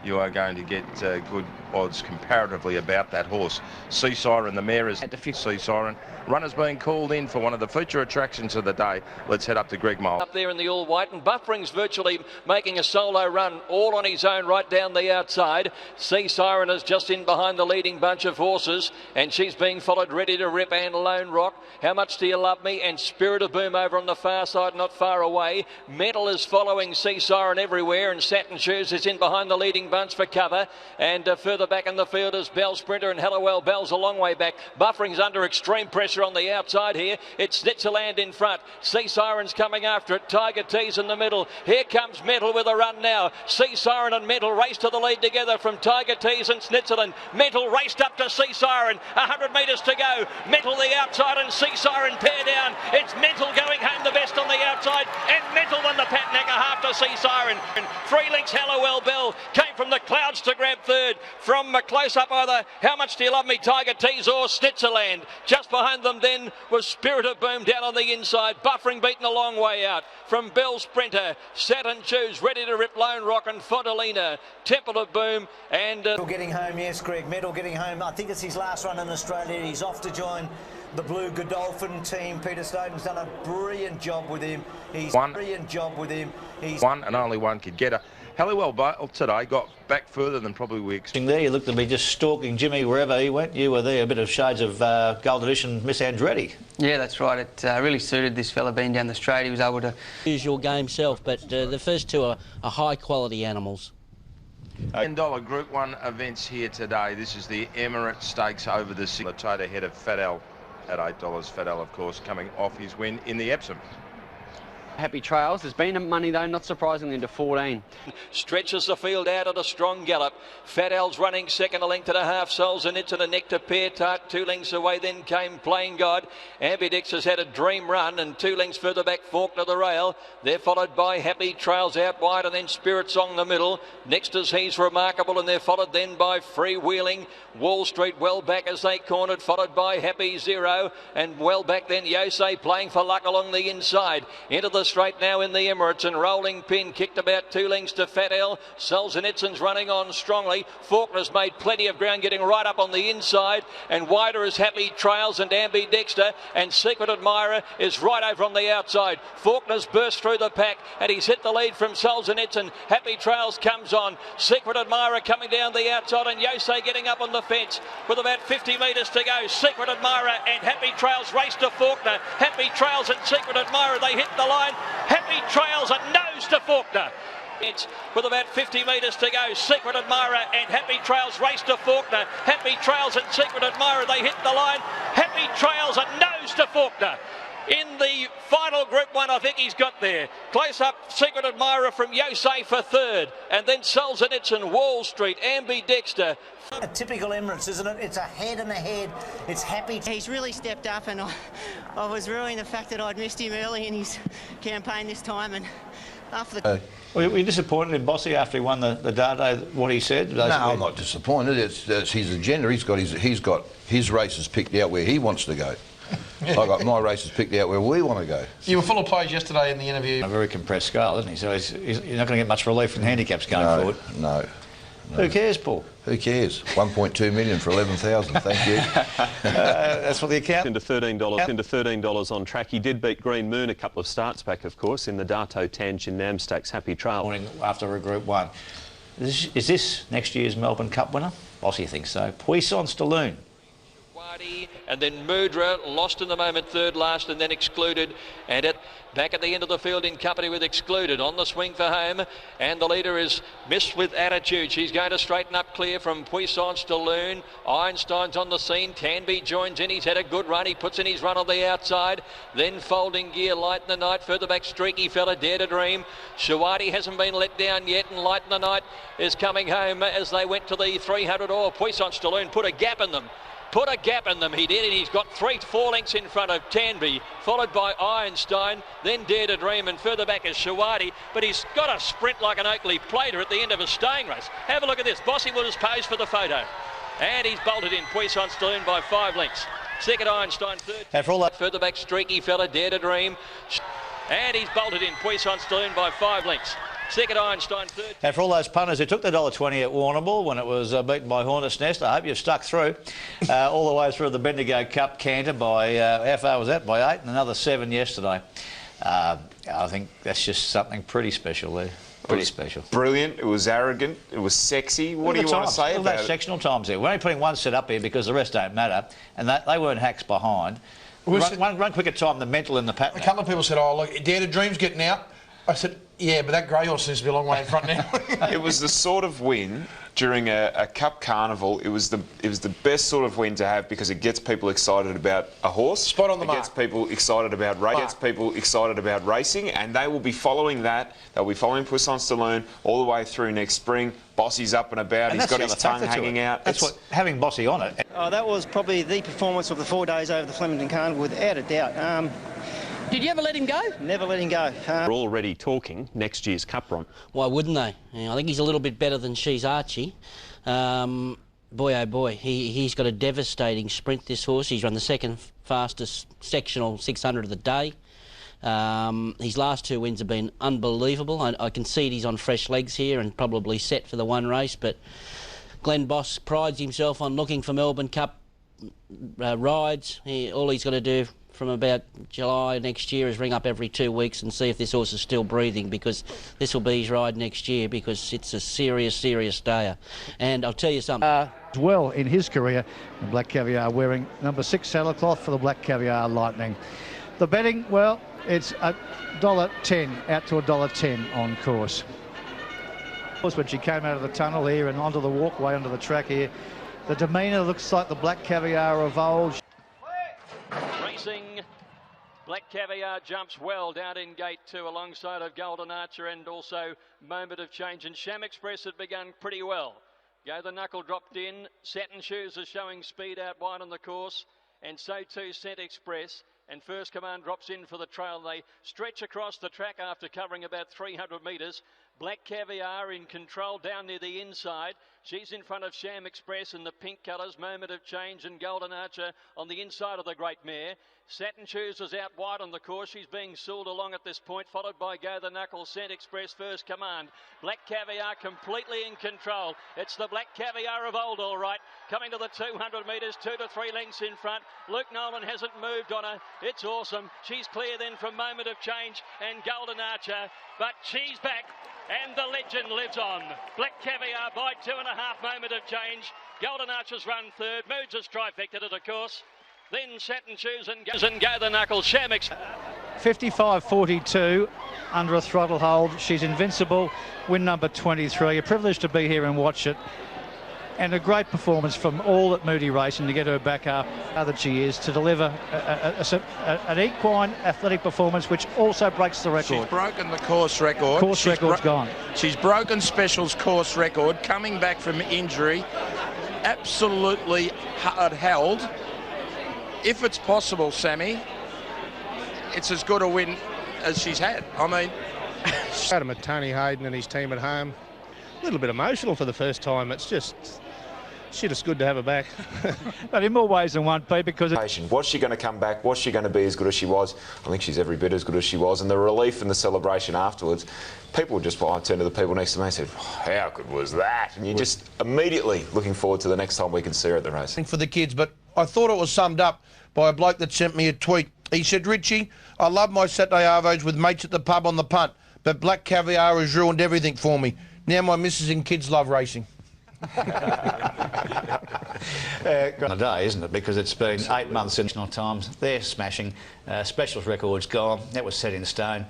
you are going to get good odds comparatively about that horse. Sea Siren, the mare is Sea Siren. Runners being called in for one of the feature attractions of the day. Let's head up to Greg Miles. Up there in the all white, and Buffering's virtually making a solo run all on his own right down the outside. Sea Siren is just in behind the leading bunch of horses, and she's being followed Ready to Rip and Lone Rock. How Much Do You Love Me and Spirit of Boom over on the far side, not far away. Metal is following Sea Siren everywhere, and Satin Shoes is in behind the leading bunch for cover. And further back in the field is Bell Sprinter, and Hallowell Bell's a long way back. Buffering's under extreme pressure on the outside here. It's Snitzerland in front. Sea Siren's coming after it. Tiger T's in the middle. Here comes Metal with a run now. Sea Siren and Metal race to the lead together from Tiger T's and Snitzerland. Metal raced up to Sea Siren. 100 metres to go. Metal the outside and Sea Siren pair down. It's Metal going home the best on the outside, and Metal won the Patnack a half to Sea Siren. 3 lengths Hallowell Bell came from the clouds to grab third. From close up either How Much Do You Love Me, Tiger T's or Snitzerland. Just behind them then was Spirit of Boom down on the inside. Buffering beaten a long way out. From Bell Sprinter, Satin Shoes, Ready to Rip, Lone Rock and Fontalina. Temple of Boom and... Metal getting home, yes, Greg. Metal getting home. I think it's his last run in Australia. He's off to join the Blue Godolphin team. Peter Snowden's done a brilliant job with him. He's one and only one could get her. Halliwell today got back further than probably we expected. There, you looked to be just stalking Jimmy wherever he went. You were there, a bit of shades of Gold Edition Miss Andretti. Yeah, that's right. It really suited this fella being down the straight. He was able to use your game self, but the first two are high quality animals. $10 Group 1 events here today. This is the Emirates Stakes over the total ahead of Fadel at $8. Fadel, of course, coming off his win in the Epsom. Happy Trails. There's been money, though, not surprisingly, into 14. Stretches the field out at a strong gallop. Fadel's running second, a length and a half. Souls and it's in a Nectar Pear Tart. 2 lengths away, then came Playing God. Ambidextr's has had a dream run, and 2 lengths further back, Faulkner the rail. They're followed by Happy Trails out wide, and then Spirit Song the middle. Next is He's Remarkable, and they're followed then by Freewheeling. Wall Street well back as they cornered, followed by Happy Zero, and well back then Yosei Playing for Luck along the inside. Into the straight now in the Emirates, and Rolling Pin kicked about 2 lengths to Fadel. Solzhenitsyn's running on strongly. Faulkner's made plenty of ground, getting right up on the inside, and wider is Happy Trails and Ambidexter, and Secret Admirer is right over on the outside. Faulkner's burst through the pack, and he's hit the lead from Solzhenitsyn. Happy Trails comes on. Secret Admirer coming down the outside, and Yosei getting up on the fence with about 50 metres to go. Secret Admirer and Happy Trails race to Faulkner. Happy Trails and Secret Admirer, they hit the line. Happy Trails a nose to Faulkner. It's with about 50 metres to go. Secret Admirer and Happy Trails race to Faulkner. Happy Trails and Secret Admirer, they hit the line. Happy Trails a nose to Faulkner. In the final Group 1, I think he's got there. Close up, Secret Admirer from Yosei for third. And then Solzhenitsyn, Wall Street, Ambidexter. A typical Emirates, isn't it? It's a head and a head. It's Happy. He's really stepped up, and I was ruining the fact that I'd missed him early in his campaign this time. And after the... Were you disappointed in Bossy after he won the Dado, what he said? No, I'm not disappointed. It's his agenda. He's got his races picked out where he wants to go. I got my races picked out where we want to go. You were full of praise yesterday in the interview. A very compressed scale, isn't he? So he's not going to get much relief from handicaps going forward. No. Who cares, Paul? Who cares? 1.2 million for 11,000. Thank you. That's what the account. Into $13 on track. He did beat Green Moon a couple of starts back, of course, in the Dato Tange and Nam Stakes. Happy Trail. Morning after a Group 1. Is this next year's Melbourne Cup winner? Bossy thinks so. Puissance de Lune. And then Mudra lost in the moment, third last, and then Excluded. And back at the end of the field in company with Excluded on the swing for home. And the leader is Miss with Attitude. She's going to straighten up clear from Puissance de Lune. Einstein's on the scene. Tanby joins in. He's had a good run. He puts in his run on the outside. Then Folding Gear, Light in the Night. Further back, Streaky Fella, Dare to Dream. Shawati hasn't been let down yet, and Light in the Night is coming home as they went to the 300. Puissance de Lune put a gap in them. Put a gap in them, he did, and he's got 3 to 4 lengths in front of Tanby, followed by Einstein, then Dare to Dream, and further back is Shawati, but he's got a sprint like an Oakley Plater at the end of a staying race. Have a look at this. Bossy Wood has posed for the photo, and he's bolted in Puissance de Lune by 5 lengths. Second Einstein, third. And for all that... Further back, Streaky Fella, Dare to Dream, and he's bolted in Puissance de Lune by 5 lengths. Second Einstein, third. And for all those punters who took the $1.20 at Warrnambool when it was beaten by Hornets Nest, I hope you've stuck through all the way through the Bendigo Cup canter by, how far was that? By 8 and another 7 yesterday. I think that's just something pretty special there. Pretty special. Brilliant. It was arrogant. It was sexy. What do you want to say about it? Sectional times there. We're only putting one set up here because the rest don't matter. And they weren't hacks behind. Run quicker time than mental in the pattern. A couple of people said, oh, look, Dare to Dream's getting out. I said, yeah, but that grey horse seems to be a long way in front now. It was the sort of win during a Cup Carnival. It was the best sort of win to have because it gets people excited about a horse. Spot on the mark. It gets people excited about racing. Gets people excited about racing, and they will be following that. They'll be following Puissance de Lune all the way through next spring. Bossy's up and about. He's got his tongue hanging out. That's what having Bossy on it. Oh, that was probably the performance of the 4 days over the Flemington Carnival, without a doubt. Did you ever let him go? Never let him go. We're already talking next year's Cup run. Why wouldn't they? I think he's a little bit better than She's Archie. Boy, oh boy, he's got a devastating sprint, this horse. He's run the second fastest sectional 600 of the day. His last 2 wins have been unbelievable. I concede he's on fresh legs here and probably set for the one race, but Glenn Boss prides himself on looking for Melbourne Cup rides. All he's got to do from about July next year is ring up every 2 weeks and see if this horse is still breathing, because this will be his ride next year, because it's a serious, serious stayer. And I'll tell you something. As well in his career, the Black Caviar wearing number 6 saddlecloth for the Black Caviar Lightning. The betting, well, it's $1.10 out to $1.10 on course. When she came out of the tunnel here and onto the walkway, onto the track here, the demeanour looks like the Black Caviar of old. Racing, Black Caviar jumps well down in gate 2 alongside of Golden Archer and also Moment of Change. And Sham Express had begun pretty well. Go the Knuckle dropped in. Satin Shoes is showing speed out wide on the course, and so too Scent Express. And First Command drops in for the trail. They stretch across the track after covering about 300 metres. Black Caviar in control down near the inside. She's in front of Sham Express in the pink colours, Moment of Change and Golden Archer on the inside of the Great Mare. Satin Shoes is out wide on the course. She's being sooled along at this point, followed by Go the Knuckle, Scent Express, First Command. Black Caviar completely in control. It's the Black Caviar of old, all right. Coming to the 200 metres, 2 to 3 lengths in front. Luke Nolan hasn't moved on her. It's awesome. She's clear then from Moment of Change and Golden Archer, but she's back. And the legend lives on. Black Caviar by 2.5, Moment of Change. Golden Archer's run third. Moods is trifecta to the course. Then Satin Shoes and Go the Knuckle. Sham Express. 55.42 under a throttle hold. She's invincible. Win number 23. A privilege to be here and watch it. And a great performance from all at Moody Racing to get her back up, that she is, to deliver an equine athletic performance, which also breaks the record. She's broken the course record. Course record's gone. She's broken Special's course record, coming back from injury. Absolutely hard held. If it's possible, Sammy, it's as good a win as she's had. I mean... Adam at Tony Hayden and his team at home. A little bit emotional for the first time. It's just... shit, it's good to have her back. But in more ways than one, Pete, because... Was she going to come back? Was she going to be as good as she was? I think she's every bit as good as she was. And the relief and the celebration afterwards, people just turned to the people next to me and said, oh, how good was that? And you're just immediately looking forward to the next time we can see her at the race. For the kids, but I thought it was summed up by a bloke that sent me a tweet. He said, Richie, I love my Saturday arvos with mates at the pub on the punt, but Black Caviar has ruined everything for me. Now my missus and kids love racing. On a day, isn't it? Because it's been 8 months since national times. They're smashing. Specials record's gone. That was set in stone.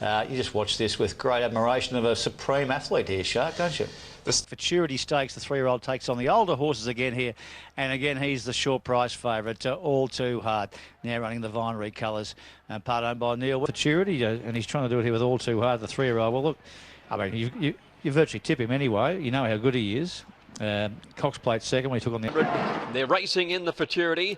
You just watch this with great admiration of a supreme athlete here, Shark, don't you? The Futurity Stakes, the 3-year-old takes on the older horses again here, and again he's the short price favourite, All Too Hard, now running the Vinery colours, part owned by Neil Futurity, and he's trying to do it here with All Too Hard, the 3-year-old. Well, look, I mean, you virtually tip him anyway. You know how good he is. Cox Plate second when he took on the... They're racing in the Futurity.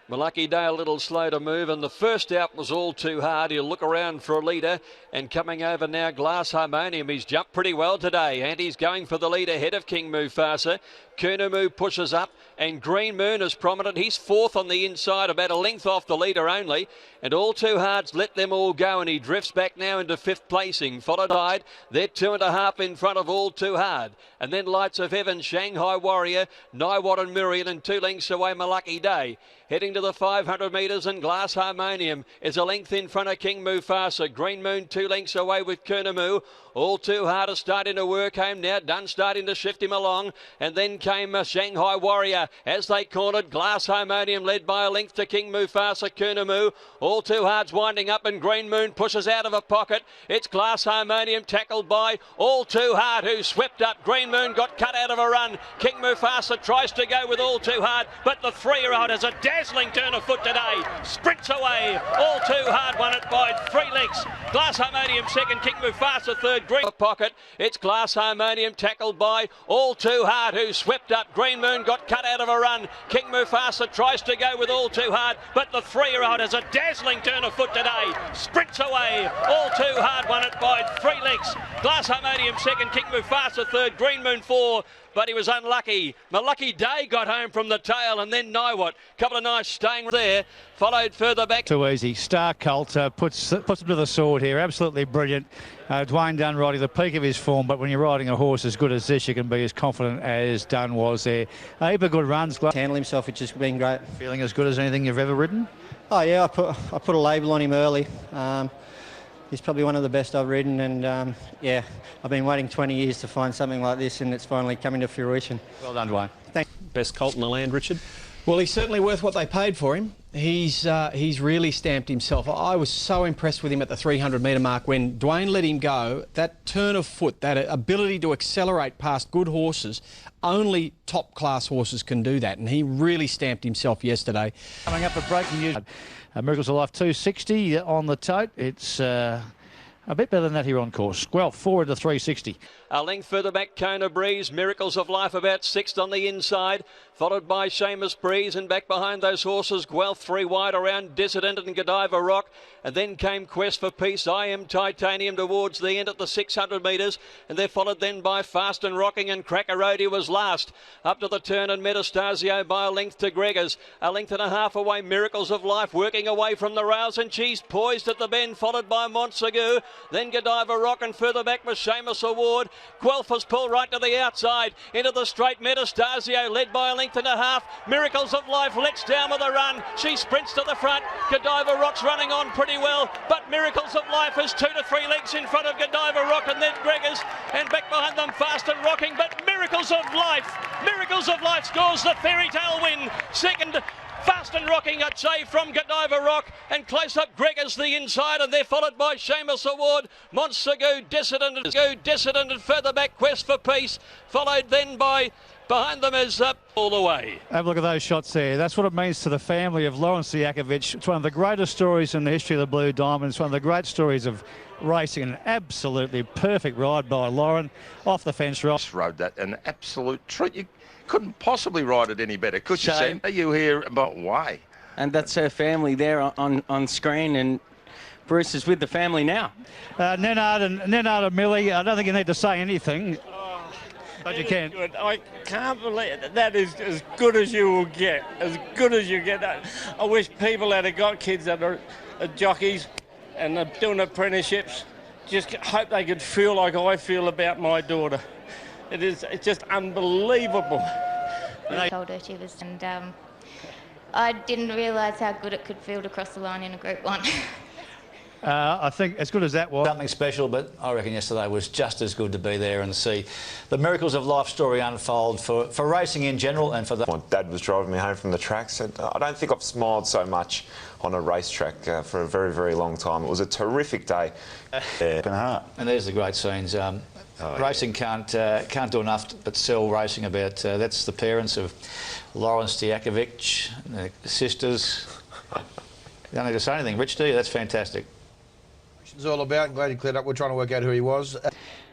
Malaki Day a little slow to move, and the first out was All Too Hard. He'll look around for a leader, and coming over now, Glass Harmonium. He's jumped pretty well today, and he's going for the lead ahead of King Mufasa. Kunamu pushes up, and Green Moon is prominent. He's fourth on the inside, about a length off the leader only, and All Too Hard's let them all go, and he drifts back now into fifth placing. Followed by, they're 2.5 in front of All Too Hard, and then Lights of Heaven, Shanghai Warrior, Niwot and Muriel, and 2 lengths away Malaki Day. Heading to the 500 metres, and Glass Harmonium is a length in front of King Mufasa. Green Moon 2 lengths away with Kunamu. All Too Hard is starting to work home now. Dunn starting to shift him along. And then came Shanghai Warrior as they cornered. Glass Harmonium led by a length to King Mufasa. Kunamu. All Too Hard's winding up, and Green Moon pushes out of a pocket. It's Glass Harmonium tackled by All Too Hard, who swept up. Green Moon got cut out of a run. King Mufasa tries to go with All Too Hard, but the 3-year-old has a dazzling turn of foot today. Sprints away. All Too Hard won it by 3 lengths. Glass Harmonium second. King Mufasa third. Green pocket. It's Glass Harmonium tackled by All Too Hard, who swept up. Green Moon got cut out of a run. King Mufasa tries to go with All Too Hard, but the 3-year-old has a dazzling turn of foot today. Sprints away. All Too Hard won it by 3 lengths. Glass Harmonium second. King Mufasa third. Green Moon 4. But he was unlucky. Malaki Day got home from the tail, and then Niwot. Couple of nice staying there. Followed further back. Too easy. Star Cult puts him to the sword here. Absolutely brilliant. Dwayne Dunn riding the peak of his form, but when you're riding a horse as good as this, you can be as confident as Dunn was there. A heap of good runs. Handle himself, which has been great. Feeling as good as anything you've ever ridden? Oh yeah, I put a label on him early. He's probably one of the best I've ridden, and yeah, I've been waiting 20 years to find something like this, and it's finally coming to fruition. Well done, Dwayne. Thanks. Best colt in the land, Richard? Well, he's certainly worth what they paid for him. He's really stamped himself. I was so impressed with him at the 300-metre mark when Dwayne let him go. That turn of foot, that ability to accelerate past good horses, only top-class horses can do that, and he really stamped himself yesterday. Coming up at breaking news, Miracles of Life 260 on the tote. It's a bit better than that here on course. Guelph forward to 360. A length further back, Kona Breeze. Miracles of Life about sixth on the inside, followed by Seamus Breeze, and back behind those horses, Guelph 3 wide around Dissident and Godiva Rock. And then came Quest for Peace, I Am Titanium towards the end at the 600 metres. And they're followed then by Fast and Rocking, and Cracker Roadie was last. Up to the turn, and Metastasio by a length to Gregors. A length and a half away, Miracles of Life working away from the rails, and she's poised at the bend, followed by Montsegur. Then Godiva Rock, and further back was Seamus Award. Guelph was pulled right to the outside into the straight. Metastasio led by a length and a half. Miracles of Life lets down with a run. She sprints to the front. Godiva Rock's running on pretty well, but Miracles of Life is 2 to 3 lengths in front of Godiva Rock, and then Gregors, and back behind them Fast and Rocking. But Miracles of Life scores the fairy tale win. Second, Fast and Rocking, I'd say, from Godiva Rock, and close up Gregors the inside, and they're followed by Seamus Award, Montsegur, Dissident, and further back Quest for Peace, followed then by, behind them is up all the way. Have a look at those shots there. That's what it means to the family of Lawrence Diakovic. It's one of the greatest stories in the history of the Blue Diamonds, one of the great stories of racing. An absolutely perfect ride by Lauren, off the fence right. Rode that, an absolute treat. You couldn't possibly ride it any better, could you, Sam? You hear about why? And that's her family there on screen, and Bruce is with the family now. Nenard and Millie, I don't think you need to say anything. But you can. Good. I can't believe it. That is as good as you will get. As good as you get. I wish people that have got kids that are jockeys and are doing apprenticeships, just hope they could feel like I feel about my daughter. It's just unbelievable. I told her she was, and I didn't realise how good it could feel to cross the line in a Group 1. I think as good as that was. Something special, but I reckon yesterday was just as good to be there and see the Miracles of Life story unfold for racing in general and for the... My dad was driving me home from the track, said, I don't think I've smiled so much on a racetrack for a very, very long time. It was a terrific day. And there's the great scenes. Racing can't do enough but sell racing about. That's the parents of Lawrence Diakovic, the sisters. You don't need to say anything. Rich, do you? That's fantastic. It's all about. I'm glad you cleared up. We're trying to work out who he was.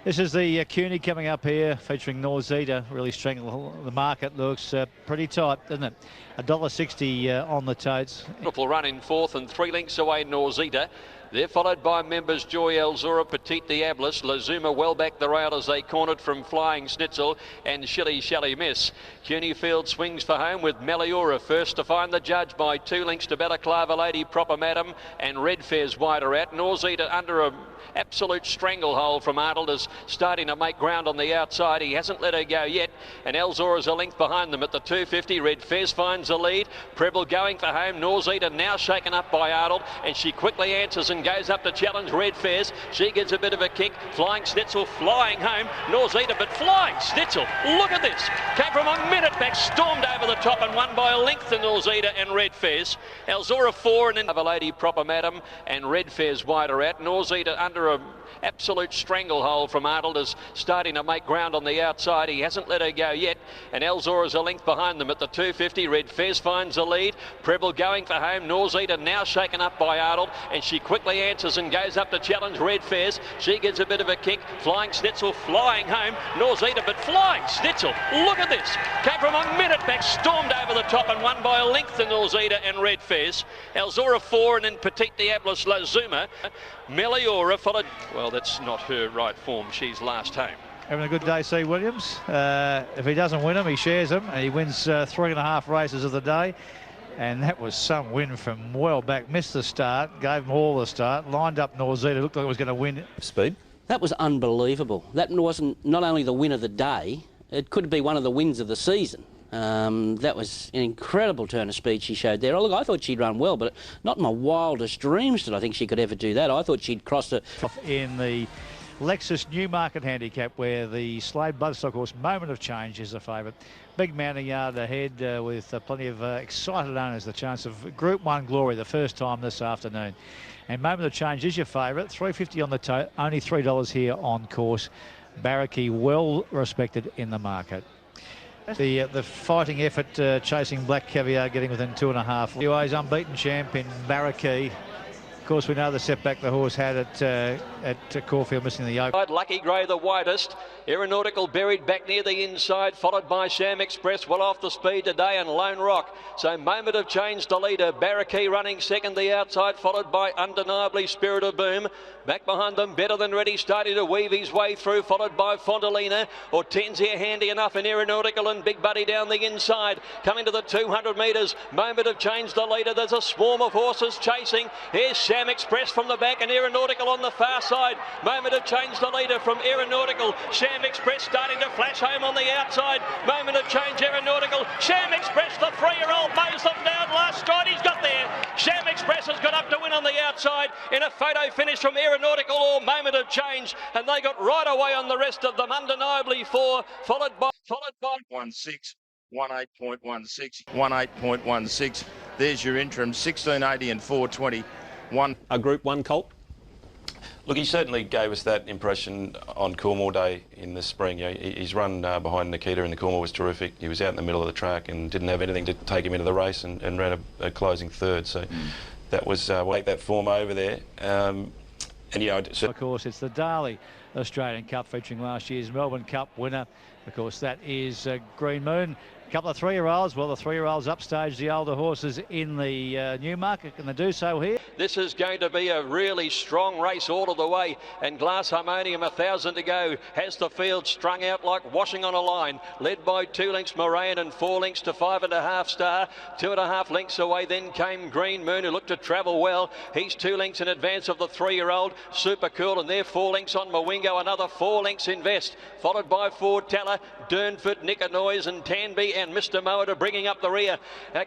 This is the CUNY coming up here, featuring Norzita. Really strangle the market. Looks pretty tight, doesn't it? $1.60 on the totes. Beautiful run in fourth, and 3 lengths away Norzita. They're followed by members Joy Elzora, Petit Diablos, Lazuma well back the rail as they cornered from Flying Schnitzel, and Shilly Shally Miss. CUNY Field swings for home with Meliora first to find the judge by 2 lengths to Balaclava Lady, Proper Madam, and Red Fair's wider out. Norzita under a absolute stranglehold from Arnold is starting to make ground on the outside. He hasn't let her go yet, and Elzora's a length behind them at the 250. Red Fez finds the lead. Preble going for home. Norzita now shaken up by Arnold, and she quickly answers and goes up to challenge Red Fez. She gets a bit of a kick. Flying Schnitzel flying home. Norzita, but Flying Schnitzel, look at this. Came from a minute back, stormed over the top and won by a length to Norzita and Red Fez. Elzora 4, and then a Lady, Proper Madam, and Red Fez wider out. Norzita under a absolute stranglehold from Arnold is starting to make ground on the outside. He hasn't let her go yet, and Elzora's a length behind them at the 250. Red Fez finds the lead. Preble going for home. Norzita now shaken up by Arnold, and she quickly answers and goes up to challenge Red Fez. She gets a bit of a kick. Flying Schnitzel flying home. Norzita, but Flying Schnitzel, look at this. Came from a minute back, stormed over the top and won by a length to Norzita and Red Fez. Elzora 4, and then Petit Diablos Lazuma. Meliora followed. Well, that's not her right form. She's last home. Having a good day, C. Williams. If he doesn't win them, he shares them, and he wins 3.5 races of the day. And that was some win from well back. Missed the start, gave them all the start, lined up Norzita, looked like it was going to win. Speed. That was unbelievable. That wasn't not only the win of the day, it could be one of the wins of the season. That was an incredible turn of speed she showed there. Oh, look, I thought she'd run well, but not in my wildest dreams did I think she could ever do that. I thought she'd cross it. In the Lexus Newmarket Handicap, where the Slade Bloodstock horse Moment of Change is the favourite. Big mounting yard ahead with plenty of excited owners, the chance of Group 1 glory the first time this afternoon. And Moment of Change is your favourite, $3.50 on the toe, only $3 here on course. Barracky well respected in the market. The fighting effort chasing Black Caviar, getting within 2.5. UA's unbeaten champ in Barracky. Of course, we know the setback the horse had at Caulfield, missing the open. Lucky Grey the widest. Aeronautical buried back near the inside, followed by Sham Express, well off the speed today, and Lone Rock. So Moment of Change the leader. Barracky running second the outside, followed by undeniably Spirit of Boom. Back behind them, Better Than Ready, starting to weave his way through, followed by Fontalina. Hortensia handy enough in Aeronautical, and Big Buddy down the inside. Coming to the 200 metres, Moment of Change the leader. There's a swarm of horses chasing. Here's Sham Express from the back, and Aeronautical on the far side. Moment of Change the leader from Aeronautical. Sham Express starting to flash home on the outside. Moment of Change, Aeronautical. Sham Express, the 3-year-old, mows them down. Last stride he's got there. Sham Express has got up to win on the outside in a photo finish from Aeronautical or Moment of Change, and they got right away on the rest of them. Undeniably 4, followed by 16, 18.16, 18.16. There's your interim, 1680 and 420. A Group 1 colt? Look, he certainly gave us that impression on Coolmore Day in the spring. You know, his run behind Nikita in the Coolmore was terrific. He was out in the middle of the track and didn't have anything to take him into the race, and ran a closing third. So that was take that form over there. And yeah, of course, it's the Darley Australian Cup featuring last year's Melbourne Cup winner. Of course, that is Green Moon. A couple of 3-year-olds. Well, the 3-year-olds upstage the older horses in the Newmarket. Can they do so here? This is going to be a really strong race all of the way, and Glass Harmonium, 1,000 to go, has the field strung out like washing on a line, led by 2 lengths Moran and 4 lengths to 5.5 Star. 2.5 lengths away then came Green Moon, who looked to travel well. He's 2 lengths in advance of the 3-year-old Super Cool, and they're 4 lengths on Mawingo, another 4 lengths Invest, followed by Ford Teller, Durnford, Nicker Noise and Tanby and Mr. Mower bringing up the rear.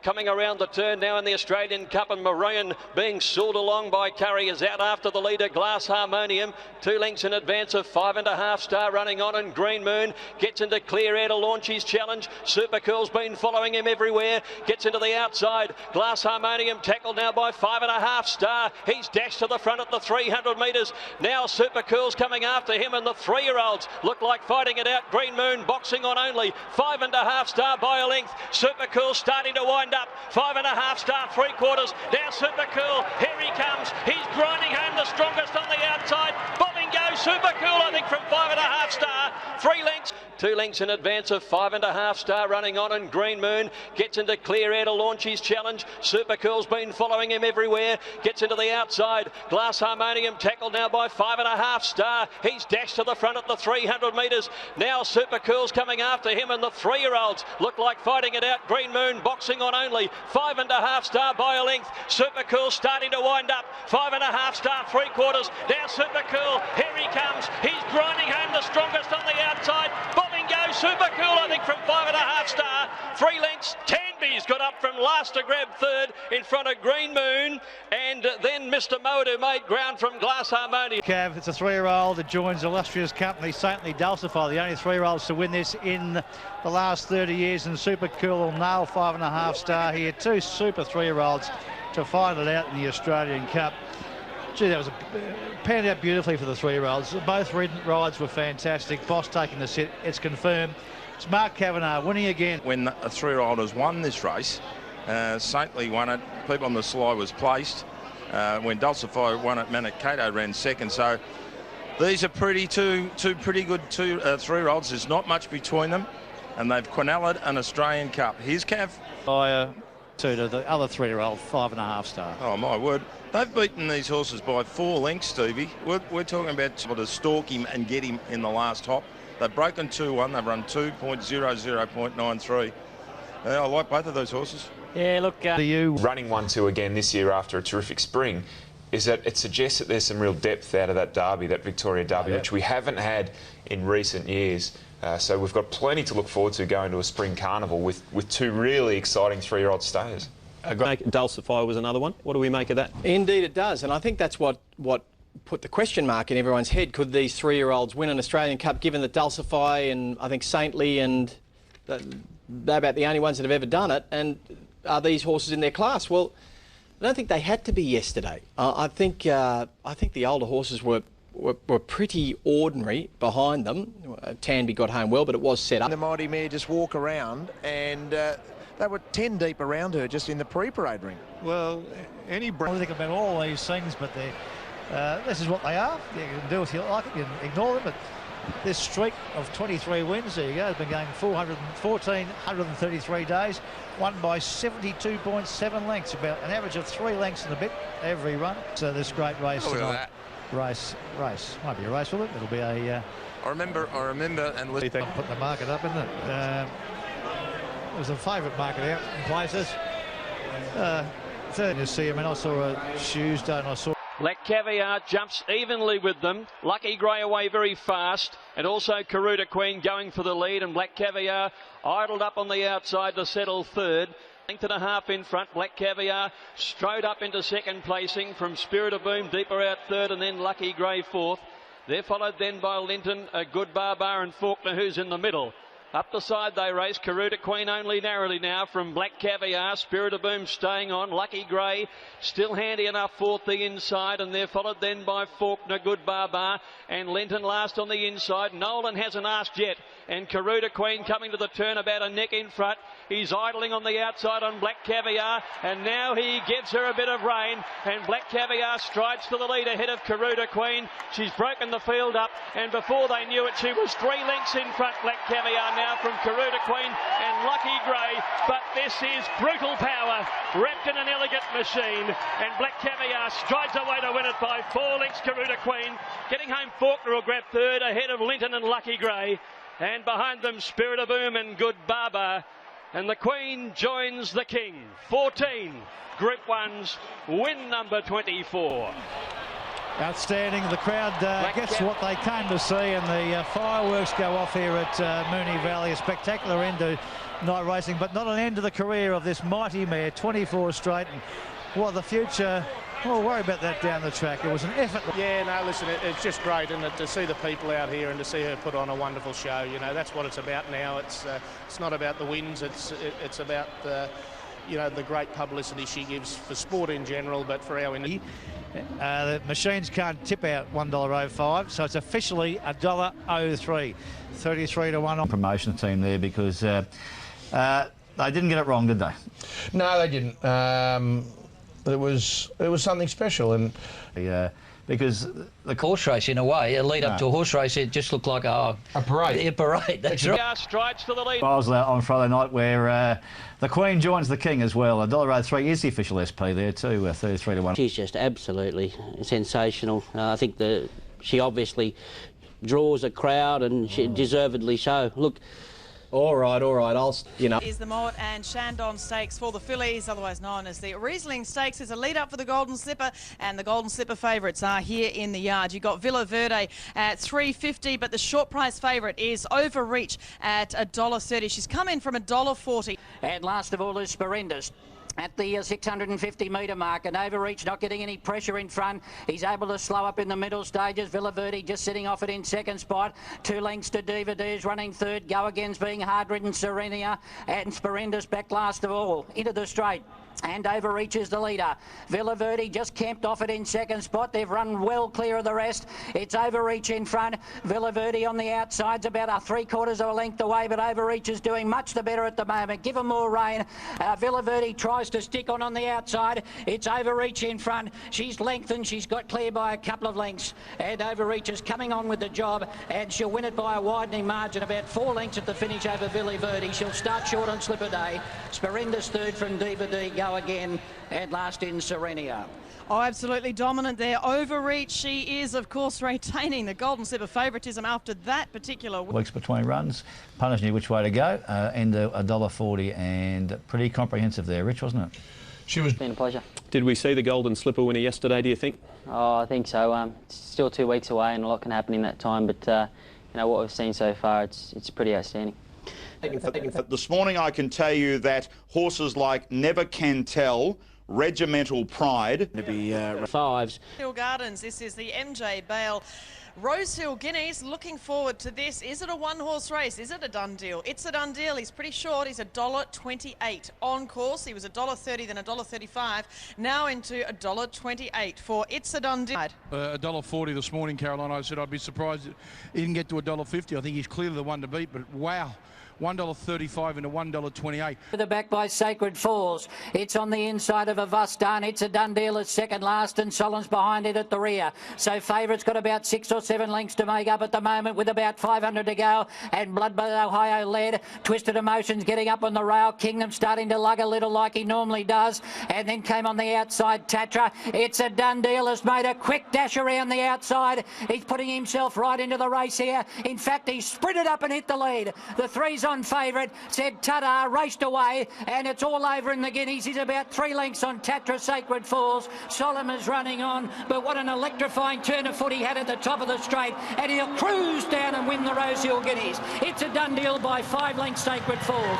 Coming around the turn now in the Australian Cup, and Maroon being sooled along by Curry is out after the leader, Glass Harmonium. 2 lengths in advance of 5.5 Star running on, and Green Moon gets into clear air to launch his challenge. Super Cool's been following him everywhere, gets into the outside. Glass Harmonium tackled now by 5.5 Star. He's dashed to the front at the 300 metres. Now Super Cool's coming after him, and the 3-year-olds look like fighting it out. Green Moon boxing on only 5.5 Star by a length. Super Cool starting to wind up. 5.5 Star, 3/4. Now Super Cool, here he comes. He's grinding home the strongest on the outside. Bobbing goes Super Cool, I think, from 5.5 Star. 3 lengths. 2 lengths in advance of 5.5 Star running on, and Green Moon gets into clear air to launch his challenge. Super Cool's been following him everywhere, gets into the outside. Glass Harmonium tackled now by 5.5 Star. He's dashed to the front at the 300 metres. Now Super Cool's coming after him, and the 3-year-olds look like fighting it out. Green Moon boxing on only 5.5 Star by a length. Super Cool starting to wind up. 5.5 Star, 3/4. Now Super Cool, here he comes. He's grinding home the strongest on the outside. Bobbing goes Super Cool, I think, from 5.5 Star. 3 lengths. Tanby's got up from last to grab third in front of Green Moon, and then Mr. Modu made ground from Glass Harmonium. Cav, it's a 3-year-old that joins illustrious company, Saintly Dulcify, the only 3-year-olds to win this in the last 30 years, and Super Cool will nail 5.5 Star here. 2 super 3-year-olds to find it out in the Australian Cup. Gee, that was panned out beautifully for the 3-year-olds. Both rides were fantastic. Boss taking the sit, it's confirmed. It's Mark Kavanagh winning again. When a 3-year-old has won this race, Saintly won it. People on the Sly was placed. When Dulcify won it, Manikato ran second. So these are two pretty good 3-year-olds. There's not much between them, and they've quinelled an Australian Cup. Here's Cav. By 2 to the other 3-year-old, 5.5 Star. Oh my word. They've beaten these horses by 4 lengths, Stevie. We're talking about to stalk him and get him in the last hop. They've broken 2-1. They've run 2.00.93. I like both of those horses. Yeah, look. Running 1-2 again this year after a terrific spring. is that it suggests that there's some real depth out of that derby, that Victoria Derby, which we haven't had in recent years. So we've got plenty to look forward to going to a spring carnival with two really exciting 3-year-old stayers. Dulcify was another one. What do we make of that? Indeed it does, and I think that's what put the question mark in everyone's head. Could these 3-year-olds win an Australian Cup, given that Dulcify and I think Saintly and they're about the only ones that have ever done it, and are these horses in their class? Well, I don't think they had to be yesterday. I think the older horses were pretty ordinary behind them. Tanby got home well, but it was set up. The Mighty Mare just walk around, and they were 10 deep around her just in the pre-parade ring. Well, I think about all these things, but this is what they are. You can do if you like it, you can ignore them, but this streak of 23 wins, there you go, has been going 1,433 days, won by 72.7 lengths, about an average of 3 lengths and a bit every run. So this great race tonight. Race. Won't be a race, will it? It'll be a... I remember, and put the market up, isn't it? It was a favourite market out in places. Third, you see, I mean, I saw a Tuesday and I saw... Black Caviar jumps evenly with them. Lucky Grey away very fast, and also Karuta Queen going for the lead, and Black Caviar idled up on the outside to settle third. Length and a half in front. Black Caviar strode up into second placing from Spirit of Boom deeper out third, and then Lucky Grey fourth. They're followed then by Linton, a Good Barbar and Faulkner, who's in the middle. Up the side they race. Karuta Queen only narrowly now from Black Caviar. Spirit of Boom staying on. Lucky Grey still handy enough fourth the inside, and they're followed then by Faulkner, Good Barbar, and Linton last on the inside. Nolan hasn't asked yet, and Karuta Queen coming to the turn about a neck in front. He's idling on the outside on Black Caviar, and now he gives her a bit of rain, and Black Caviar strides to the lead ahead of Karuta Queen. She's broken the field up, and before they knew it, she was 3 lengths in front, Black Caviar now from Karuta Queen and Lucky Grey. But this is brutal power wrapped in an elegant machine, and Black Caviar strides away to win it by 4 lengths. Karuta Queen getting home. Faulkner will grab third ahead of Linton and Lucky Grey, and behind them Spirit of Boom and Good Barbar. And the Queen joins the King. 14 Group 1s, win number 24. Outstanding. The crowd gets what they came to see, and the fireworks go off here at Moonee Valley. A spectacular end to night racing, but not an end to the career of this mighty mare. 24 straight, and what the future... We'll worry about that down the track. It was an effort. Yeah, no, listen, it's just great, isn't it, to see the people out here and to see her put on a wonderful show. You know, that's what it's about now. It's not about the wins. It's about the great publicity she gives for sport in general, but for our industry. The machines can't tip out $1.05, so it's officially $1.03. 33 to 1 on promotion team there, because they didn't get it wrong, did they? No, they didn't. It was something special, and because the horse race, in a way, a lead up to a horse race, it just looked like a parade. A parade. That's right. Strides to the lead. I was out on Friday night where the Queen joins the King as well. $1.03 is the official SP there too. 33 to 1. She's just absolutely sensational. I think she obviously draws a crowd, and she deservedly so. Look. All right, Is the Mowat and Shandon Stakes for the fillies, otherwise known as the Riesling Stakes. Is a lead up for the Golden Slipper, and the Golden Slipper favourites are here in the yard. You've got Villa Verde at $3.50, but the short price favourite is Overreach at $1.30. She's come in from $1.40. And last of all is Sperendus. At the 650 metre mark, and Overreach not getting any pressure in front. He's able to slow up in the middle stages. Villa Verde just sitting off it in second spot. 2 lengths to Diva D's running third. Go Again's being hard-ridden. Serenia and Sperendus back last of all into the straight. And Overreach is the leader. Villa Verde just camped off it in second spot. They've run well clear of the rest. It's Overreach in front. Villa Verde on the outside's about a 3/4 of a length away, but Overreach is doing much the better at the moment. Give them more rain. Villa Verde tries to stick on the outside. It's Overreach in front. She's lengthened. She's got clear by a couple of lengths. And Overreach is coming on with the job, and she'll win it by a widening margin, about 4 lengths at the finish over Villa Verde. She'll start short on Slipper Day. Sperendus third from Diva D. Go Again, and last in Serenia. Oh, absolutely dominant there. Overreach, she is, of course, retaining the Golden Slipper favouritism after that particular weeks between runs. Punished knew which way to go. End $1.40, and pretty comprehensive there, Rich, wasn't it? It's been a pleasure. Did we see the Golden Slipper winner yesterday, do you think? Oh, I think so. It's still 2 weeks away and a lot can happen in that time, but you know, what we've seen so far, it's pretty outstanding. This morning I can tell you that horses like Never Can Tell, Regimental Pride... To be fives. Hill Gardens, this is the MJ Bale Rosehill Guineas. Looking forward to this. Is it a one-horse race? Is it a done deal? It's a done deal. He's pretty short. He's $1.28 on course. He was $1.30, then $1.35. Now into $1.28 for It's a Done Deal. $1.40 this morning, Caroline. I said I'd be surprised he didn't get to $1.50. I think he's clearly the one to beat, but wow. $1.35 into $1.28. The back by Sacred Falls. It's on the inside of Avastan. It's a done deal at second last, and Solon's behind it at the rear. So favourite's got about 6 or 7 lengths to make up at the moment with about 500 to go. And Bloodbath Ohio led. Twisted Emotions getting up on the rail. Kingdom starting to lug a little like he normally does. And then came on the outside Tatra. It's a done deal. Has made a quick dash around the outside. He's putting himself right into the race here. In fact, he sprinted up and hit the lead. The three's on favourite, said Tada, raced away, and it's all over in the Guineas. He's about 3 lengths on Tatra Sacred Falls. Solomon's running on, but what an electrifying turn of foot he had at the top of the straight, and he'll cruise down and win the Rosehill Guineas. It's a done deal by 5 lengths Sacred Falls.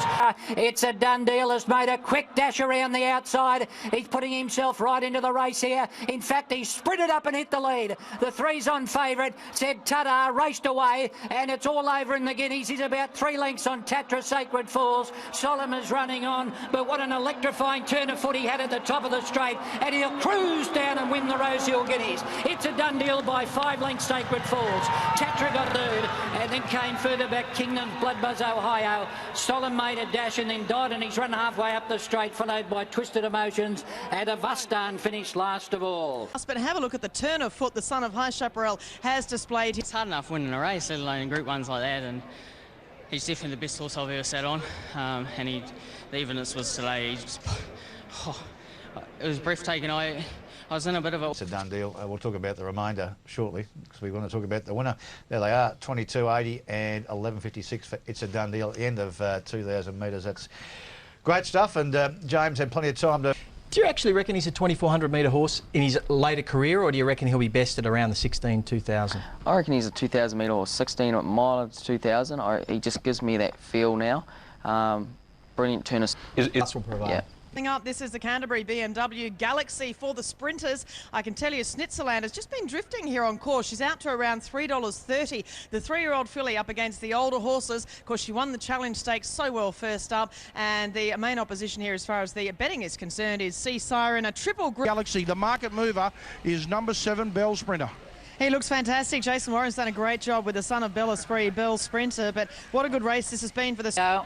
It's a done deal. Has made a quick dash around the outside. He's putting himself right into the race here. In fact, he sprinted up and hit the lead. The three's on favourite, said Tada, raced away, and it's all over in the Guineas. He's about 3 lengths on Tatra Sacred Falls. Solomon's running on, but what an electrifying turn of foot he had at the top of the straight, and he'll cruise down and win the Rosehill Guineas. It's a done deal by 5 lengths Sacred Falls. Tatra got third, and then came further back Kingdom's Bloodbuzz Ohio. Solomon made a dash and then died, and he's run halfway up the straight, followed by Twisted Emotions, and Avastan finished last of all. But have a look at the turn of foot the son of High Chaparral has displayed. It's hard enough winning a race, let alone in Group 1s like that, and he's definitely the best horse I've ever sat on, and the evenness was today. It was breathtaking. I was in a bit of a... It's a done deal. We'll talk about the remainder shortly because we want to talk about the winner. There they are, 22.80 and 11.56 for It's a Done Deal at the end of 2,000 metres. That's great stuff, and James had plenty of time to... Do you actually reckon he's a 2,400 metre horse in his later career, or do you reckon he'll be best at around the 16, 2,000? I reckon he's a 2,000 metre horse, 16 mile to 2,000. He just gives me that feel now. Brilliant turner. Yeah. Up, this is the Canterbury BMW Galaxy for the sprinters. I can tell you Snitzerland has just been drifting here on course. She's out to around $3.30. The 3-year-old filly up against the older horses. Of course, she won the Challenge Stakes so well first up. And the main opposition here as far as the betting is concerned is Sea Siren, a triple group. Galaxy, the market mover, is number 7, Bell Sprinter. He looks fantastic. Jason Warren's done a great job with the son of Bell Esprit, Bell Sprinter. But what a good race this has been for the...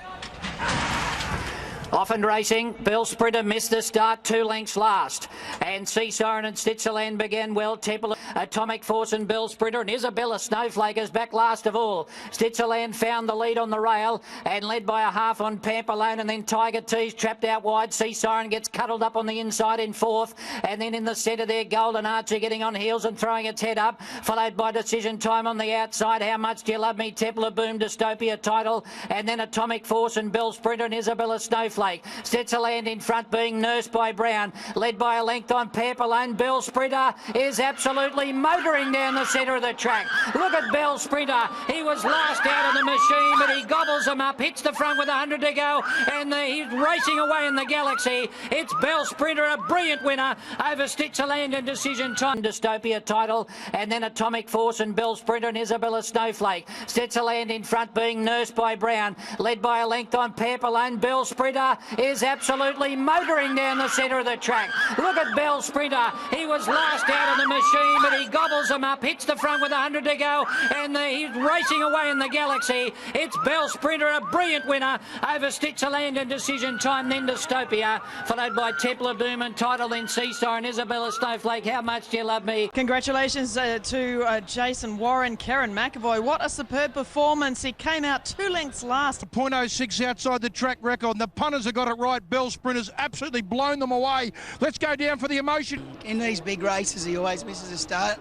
Off and racing, Bell Sprinter missed the start, 2 lengths last. And Sea Siren and Snitzerland began well. Temple, Atomic Force and Bell Sprinter, and Isabella Snowflake is back last of all. Snitzerland found the lead on the rail and led by a half on Pampalone, and then Tiger Tease trapped out wide. Sea Siren gets cuddled up on the inside in 4th, and then in the centre there, Golden Archer getting on heels and throwing its head up, followed by Decision Time on the outside. How Much Do You Love Me, Templar Boom, Dystopia Title, and then Atomic Force and Bell Sprinter and Isabella Snowflake. Stetzeland in front being nursed by Brown, led by a length on Pampalone. Bell Sprinter is absolutely motoring down the centre of the track. Look at Bell Sprinter. He was last out of the machine, but he gobbles them up, hits the front with 100 to go, and he's racing away in the Galaxy. It's Bell Sprinter, a brilliant winner over Stetzeland and Decision Time. Dystopia Title, and then Atomic Force and Bell Sprinter and Isabella Snowflake. Stetzeland in front being nursed by Brown, led by a length on Pampalone. Bell Sprinter is absolutely motoring down the centre of the track. Look at Bell Sprinter. He was last out of the machine, but he gobbles them up, hits the front with 100 to go, and he's racing away in the Galaxy. It's Bell Sprinter, a brilliant winner over Stetzeland and Decision Time, then Dystopia, followed by Templar Doom and Title, then Sea Siren, Isabella Snowflake. How Much Do You Love Me? Congratulations to Jason Warren, Karen McAvoy. What a superb performance. He came out 2 lengths last. 0.06 outside the track record. The punters have got it right. Bell Sprinter's absolutely blown them away. Let's go down for the emotion. In these big races, he always misses a start.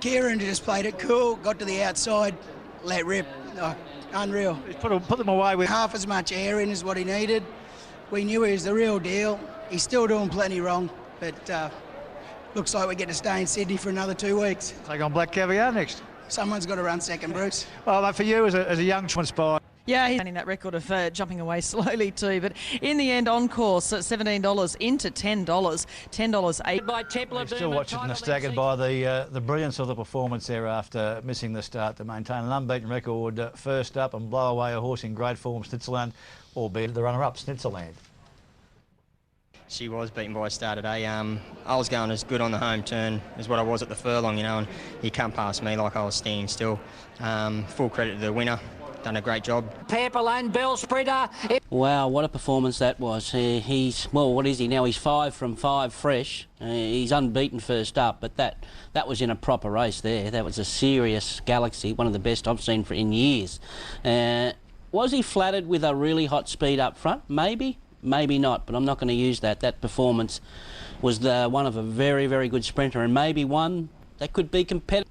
Kieran just played it cool, got to the outside, let rip. Oh, unreal. Put them away with half as much air in as what he needed. We knew he was the real deal. He's still doing plenty wrong, but looks like we get to stay in Sydney for another 2 weeks. Take on Black Caviar next. Someone's got to run second, Bruce. Well, mate, for you as a young inspired. Yeah, he's maintaining that record of jumping away slowly too. But in the end, on course at $17 into $10. $10.08. By Templar. Still watching and staggered by the brilliance of the performance there after missing the start to maintain an unbeaten record first up and blow away a horse in great form, Snitzerland, albeit the runner-up, Snitzerland. She was beaten by a start today. I was going as good on the home turn as what I was at the furlong, you know, and he come past me like I was standing still. Full credit to the winner. Done a great job. Purple and Bell Sprinter. Wow, what a performance that was. He's, well, what is he now? He's 5 from 5 fresh. He's unbeaten first up, but that was in a proper race there. That was a serious Galaxy, one of the best I've seen in years. Was he flattered with a really hot speed up front? Maybe, maybe not, but I'm not going to use that. That performance was one of a very, very good sprinter, and maybe one that could be competitive.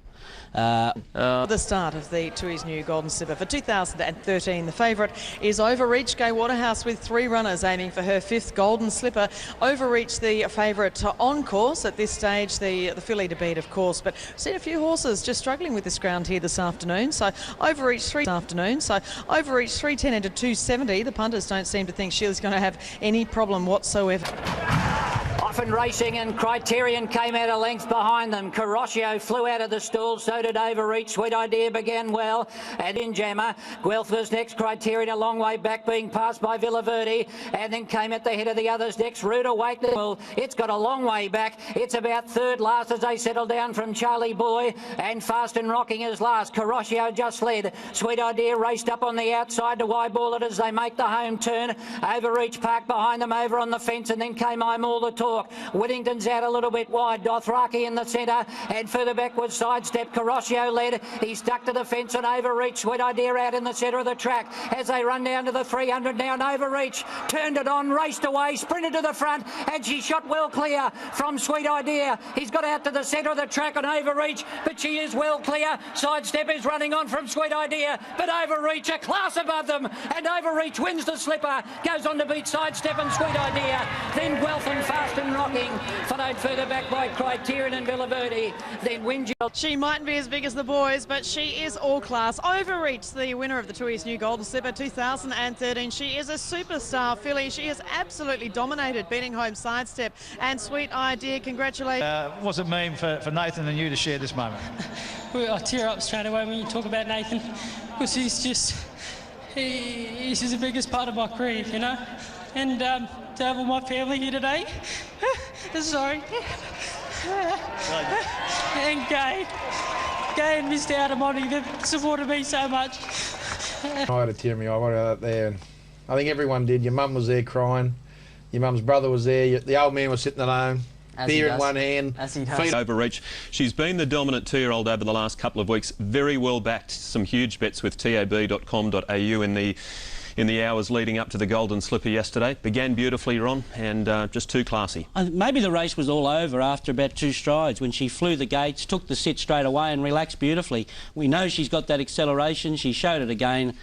The start of the Tui's New Golden Slipper for 2013. The favourite is Overreach. Gay Waterhouse with 3 runners aiming for her 5th Golden Slipper. Overreach, the favourite on course at this stage, the filly to beat, of course. But we've seen a few horses just struggling with this ground here this afternoon. So Overreach 310 into 270. The punters don't seem to think Sheila's going to have any problem whatsoever. Often Racing and Criterion came out a length behind them. Carroccio flew out of the stall, so did Overreach. Sweet Idea began well, and in Jammer. Guelph was next. Criterion a long way back, being passed by Villaverde, and then came at the head of the others next. Rude Awakening. Well, it's got a long way back. It's about third last as they settle down from Charlie Boy, and Fast and Rocking is last. Carroccio just led. Sweet Idea raced up on the outside to eyeball it as they make the home turn. Overreach parked behind them over on the fence, and then came I'm All the Talk. Whittington's out a little bit wide. Dothraki in the centre, and further back was Sidestep. Carroccio led. He stuck to the fence and Overreach. Sweet Idea out in the centre of the track as they run down to the 300 now. And Overreach turned it on, raced away, sprinted to the front, and she shot well clear from Sweet Idea. He's got out to the centre of the track on Overreach, but she is well clear. Sidestep is running on from Sweet Idea, but Overreach a class above them, and Overreach wins the slipper, goes on to beat Sidestep and Sweet Idea. Then Guelph and Fast and Rocking, followed further back by Criterion and Villaverde. Then Wingy. She mightn't be as big as the boys, but she is all class. Overreach, the winner of the Tui's New Golden Slipper 2013. She is a superstar filly. She has absolutely dominated, beating home Sidestep and Sweet Idea. Congratulations. What's it mean for Nathan and you to share this moment? Well, I tear up straight away when you talk about Nathan, because he's the biggest part of my career, you know. And to have all my family here today, sorry. And Gay and Mr. Adamoni, they've supported me so much. I had a tear in my eye out there, and I think everyone did. Your mum was there crying, your mum's brother was there, the old man was sitting at home, beer in one hand. Overreach. She's been the dominant 2-year-old over the last couple of weeks. Very well backed. Some huge bets with tab.com.au in the hours leading up to the Golden Slipper yesterday. Began beautifully, Ron, and just too classy. Maybe the race was all over after about 2 strides when she flew the gates, took the sit straight away and relaxed beautifully. We know she's got that acceleration. She showed it again.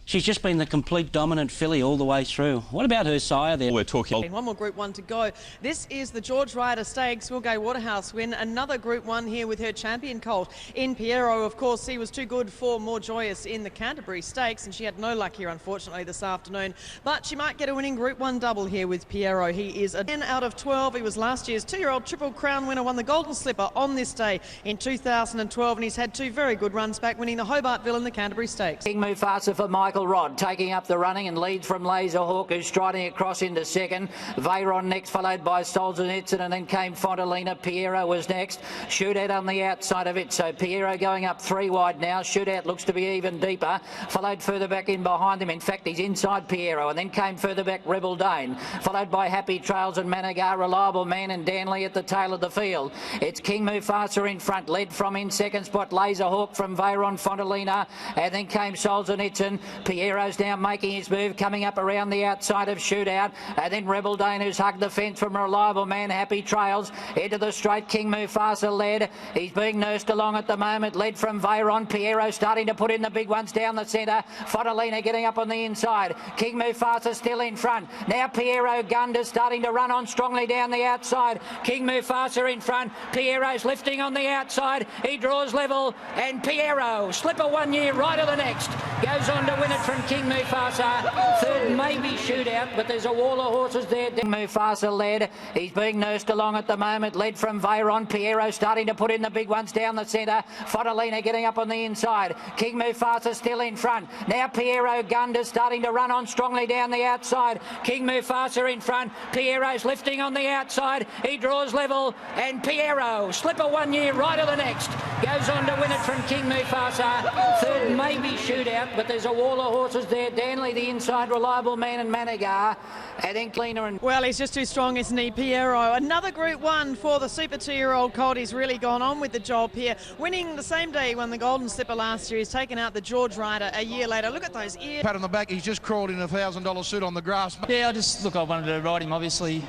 She's just been the complete dominant filly all the way through. What about her sire there? We're talking... One more Group 1 to go. This is the George Ryder Stakes. Will Gay Waterhouse win another Group 1 here with her champion colt in Piero. Of course, he was too good for More Joyous in the Canterbury Stakes, and she had no luck here, unfortunately, this afternoon. But she might get a winning Group 1 double here with Piero. He is a 10 out of 12. He was last year's 2-year-old Triple Crown winner, won the Golden Slipper on this day in 2012, and he's had 2 very good runs back, winning the Hobartville and the Canterbury Stakes. King Mufasa for Michael Rod, taking up the running and leads from Laser Hawk, who's striding across into second. Veyron next, followed by Solzhenitsyn, and then came Fontalina. Piero was next. Shootout on the outside of it, so Piero going up 3 wide now. Shootout looks to be even deeper. Followed further back in behind him. In fact, he's inside Piero, and then came further back Rebel Dane, followed by Happy Trails and Managar, Reliable Man and Danley at the tail of the field. It's King Mufasa in front, led from in second spot Laser Hawk from Veyron, Fontalina, and then came Solzhenitsyn. Piero's now making his move, coming up around the outside of Shootout. And then Rebel Dane, who's hugged the fence from Reliable Man, Happy Trails. Into the straight, King Mufasa led. He's being nursed along at the moment, led from Veyron. Piero starting to put in the big ones down the centre. Fodolina getting up on the inside. King Mufasa still in front. Now Piero Gunda starting to run on strongly down the outside. King Mufasa in front. Piero's lifting on the outside. He draws level, and Piero, slipper 1 year, right of the next, goes on to win it from King Mufasa. Third maybe Shootout, but there's a wall of horses there. Mufasa led. He's being nursed along at the moment, led from Veyron. Piero starting to put in the big ones down the centre. Fodolina getting up on the inside. King Mufasa still in front. Now Piero Gunda starting to run on strongly down the outside. King Mufasa in front. Piero's lifting on the outside. He draws level, and Piero, slipper 1 year, right of the next, goes on to win it from King Mufasa. Third maybe Shootout, but there's a wall of horses there. Danley the inside, Reliable Man and Managar. And then Cleaner and... Well, he's just too strong, isn't he, Piero? Another Group 1 for the Super 2-year-old colt. He's really gone on with the job here. Winning the same day he won the Golden Slipper last year. He's taken out the George Rider a year later. Look at those ears. Pat on the back, he's just crawled in a $1,000 suit on the grass. Yeah, I wanted to ride him, obviously.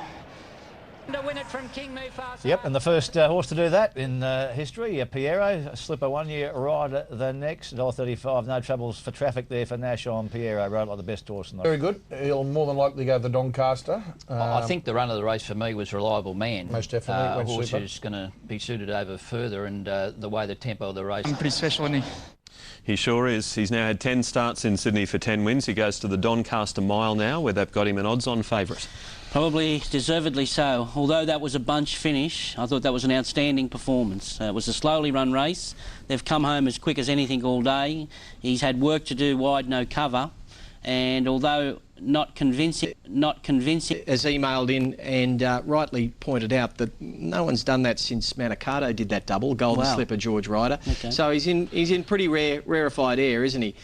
To win it from King Mufasa. Yep, and the first horse to do that in history, Piero, slipper 1 year, rider the next, $1.35. No troubles for traffic there for Nash on Piero. Rode like the best horse in the... Very good. He'll more than likely go the Doncaster. I think the run of the race for me was Reliable Man. Most definitely. A horse who's going to be suited over further, and the way the tempo of the race... Pretty special, isn't he? He sure is. He's now had 10 starts in Sydney for 10 wins. He goes to the Doncaster Mile now, where they've got him an odds-on favourite. Probably deservedly so. Although that was a bunch finish, I thought that was an outstanding performance. It was a slowly run race. They've come home as quick as anything all day. He's had work to do wide, no cover. And although not convincing, has emailed in and rightly pointed out that no one's done that since Manicato did that double, Golden Slipper, George Rider. Okay. So he's in pretty rarefied air, isn't he?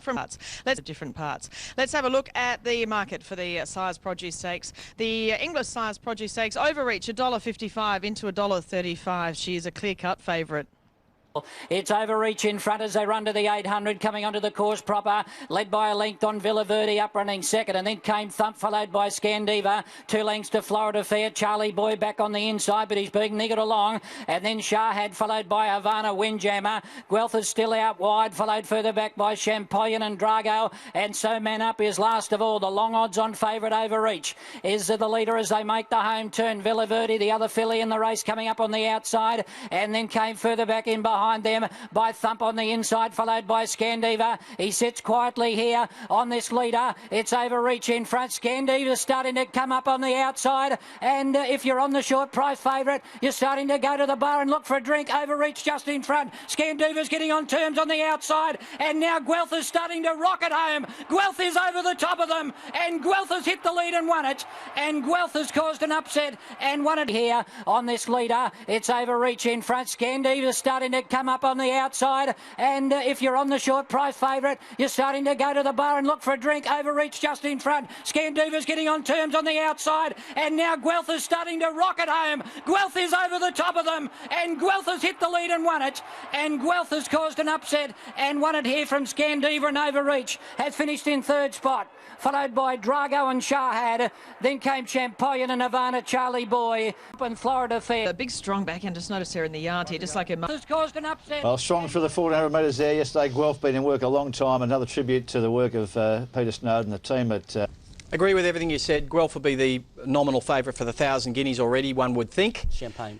From parts. Different parts. Let's have a look at the market for the Sires Produce Stakes. The English Sires Produce Stakes, Overreach $1.55 into $1.35. She is a clear-cut favourite. It's Overreach in front as they run to the 800, coming onto the course proper, led by a length on Villa Verde, up running second, and then came Thump, followed by Scandiva. 2 lengths to Florida Fair. Charlie Boy back on the inside, but he's being niggered along. And then Shahad, followed by Havana Windjammer. Guelph is still out wide, followed further back by Champollion and Drago. And So Man Up is last of all. The long odds on favourite Overreach is the leader as they make the home turn. Villa Verde, the other filly in the race, coming up on the outside, and then came further back in behind them by Thump on the inside, followed by Scandiva. He sits quietly here on this leader. It's Overreach in front. Scandiva starting to come up on the outside, and if you're on the short price favourite, you're starting to go to the bar and look for a drink. Overreach just in front. Scandiva's getting on terms on the outside, and now Guelph is starting to rocket home. Guelph is over the top of them, and Guelph has hit the lead and won it, and Guelph has caused an upset and won it here on this leader. It's Overreach in front. Scandiva's starting to come up on the outside, and if you're on the short price favourite, you're starting to go to the bar and look for a drink. Overreach just in front. Scandiva's getting on terms on the outside, and now Guelph is starting to rocket home. Guelph is over the top of them, and Guelph has hit the lead and won it, and Guelph has caused an upset and won it here from Scandiva, and Overreach has finished in third spot, followed by Drago and Shahad. Then came Champollion and Havana, Charlie Boy, and Florida Fair. A big strong backhand. Just notice her in the yard here, just like her mother. Has caused an upset. Well, strong for the 1400 metres there yesterday. Guelph been in work a long time. Another tribute to the work of Peter Snowden, the team at... Agree with everything you said. Guelph would be the nominal favourite for the 1,000 guineas already, one would think. Champagne.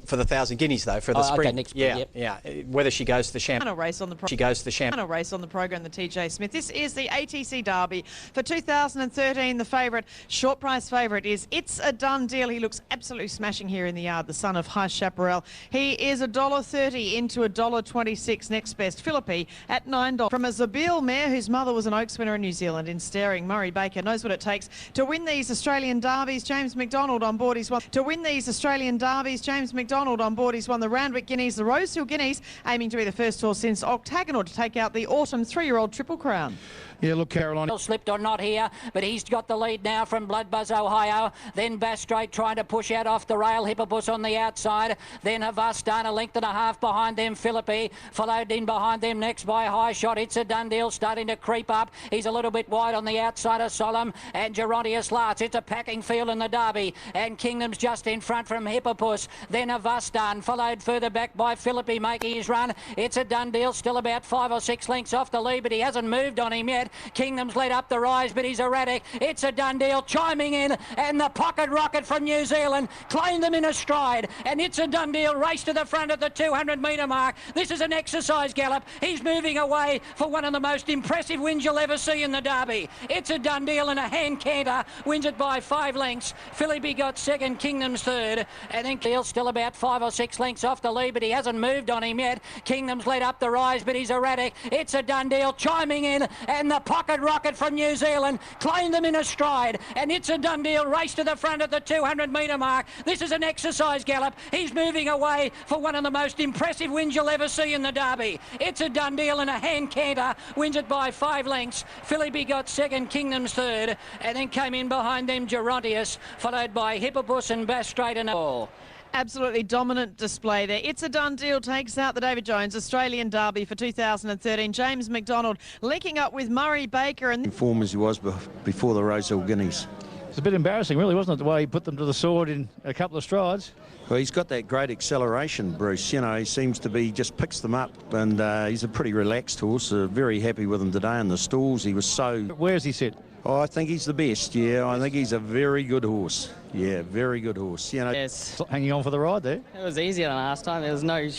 For the 1,000 guineas though, for the spring. Okay, next spring, yeah. Whether she goes to the Champagne. Race on the she goes to the Champagne. Final race on the program, the TJ Smith. This is the ATC Derby for 2013. The favourite, short price favourite, is It's a Done Deal. He looks absolutely smashing here in the yard. The son of High Chaparral. He is $1.30 into $1.26. Next best, Philippi at $9. From a Zabeel mare whose mother was an Oaks winner in New Zealand in Staring. Murray Baker knows what it takes to win these Australian Derbies. James McDonald on board. He's won to win these Australian Derbies. James McDonald on board. He's won the Randwick Guineas, the Rosehill Guineas, aiming to be the first horse since Octagonal to take out the autumn 3-year-old Triple Crown. Yeah, look, Carolina. Slipped or not here, but he's got the lead now from Bloodbuzz Ohio. Then Bass Straight trying to push out off the rail. Hippopus on the outside. Then Havastan a length and a half behind them. Philippi followed in behind them next by High Shot. It's a done deal starting to creep up. He's a little bit wide on the outside of Solemn and Gerontius Larts. It's a packing field in the Derby, and Kingdom's just in front from Hippopus. Then Havastan followed further back by Philippi making his run. It's a done deal, still about 5 or 6 lengths off the lead, but he hasn't moved on him yet. Kingdom's led up the rise, but he's erratic. It's a done deal, chiming in, and the Pocket Rocket from New Zealand claimed them in a stride, and it's a done deal, race to the front at the 200 metre mark. This is an exercise gallop. He's moving away for one of the most impressive wins you'll ever see in the Derby. It's a done deal, and a hand canter wins it by 5 lengths. Philippi got second, Kingdom's third, and then Deal's still about 5 or 6 lengths off the lead, but he hasn't moved on him yet. Kingdom's led up the rise, but he's erratic. It's a done deal, chiming in, and the Pocket Rocket from New Zealand claimed them in a stride, and it's a done deal, race to the front at the 200 metre mark. This is an exercise gallop. He's moving away for one of the most impressive wins you'll ever see in the Derby. It's a done deal, and a hand canter wins it by 5 lengths. Philippi got second, Kingdom's third, and then came in behind them Gerontius, followed by Hippopus and Bass Straight and all. Absolutely dominant display there. It's a done deal takes out the David Jones Australian Derby for 2013. James McDonald linking up with Murray Baker. And form as he was before the Rosehill Guineas. It's a bit embarrassing, really, wasn't it, the way he put them to the sword in a couple of strides? Well, he's got that great acceleration, Bruce. You know, he seems to be, just picks them up, and he's a pretty relaxed horse. Very happy with him today in the stalls. He was so... Where does he sit? Oh, I think he's the best, yeah. I think he's a very good horse. Yeah, very good horse. You know, yes. Hanging on for the ride there. It was easier than last time. There was no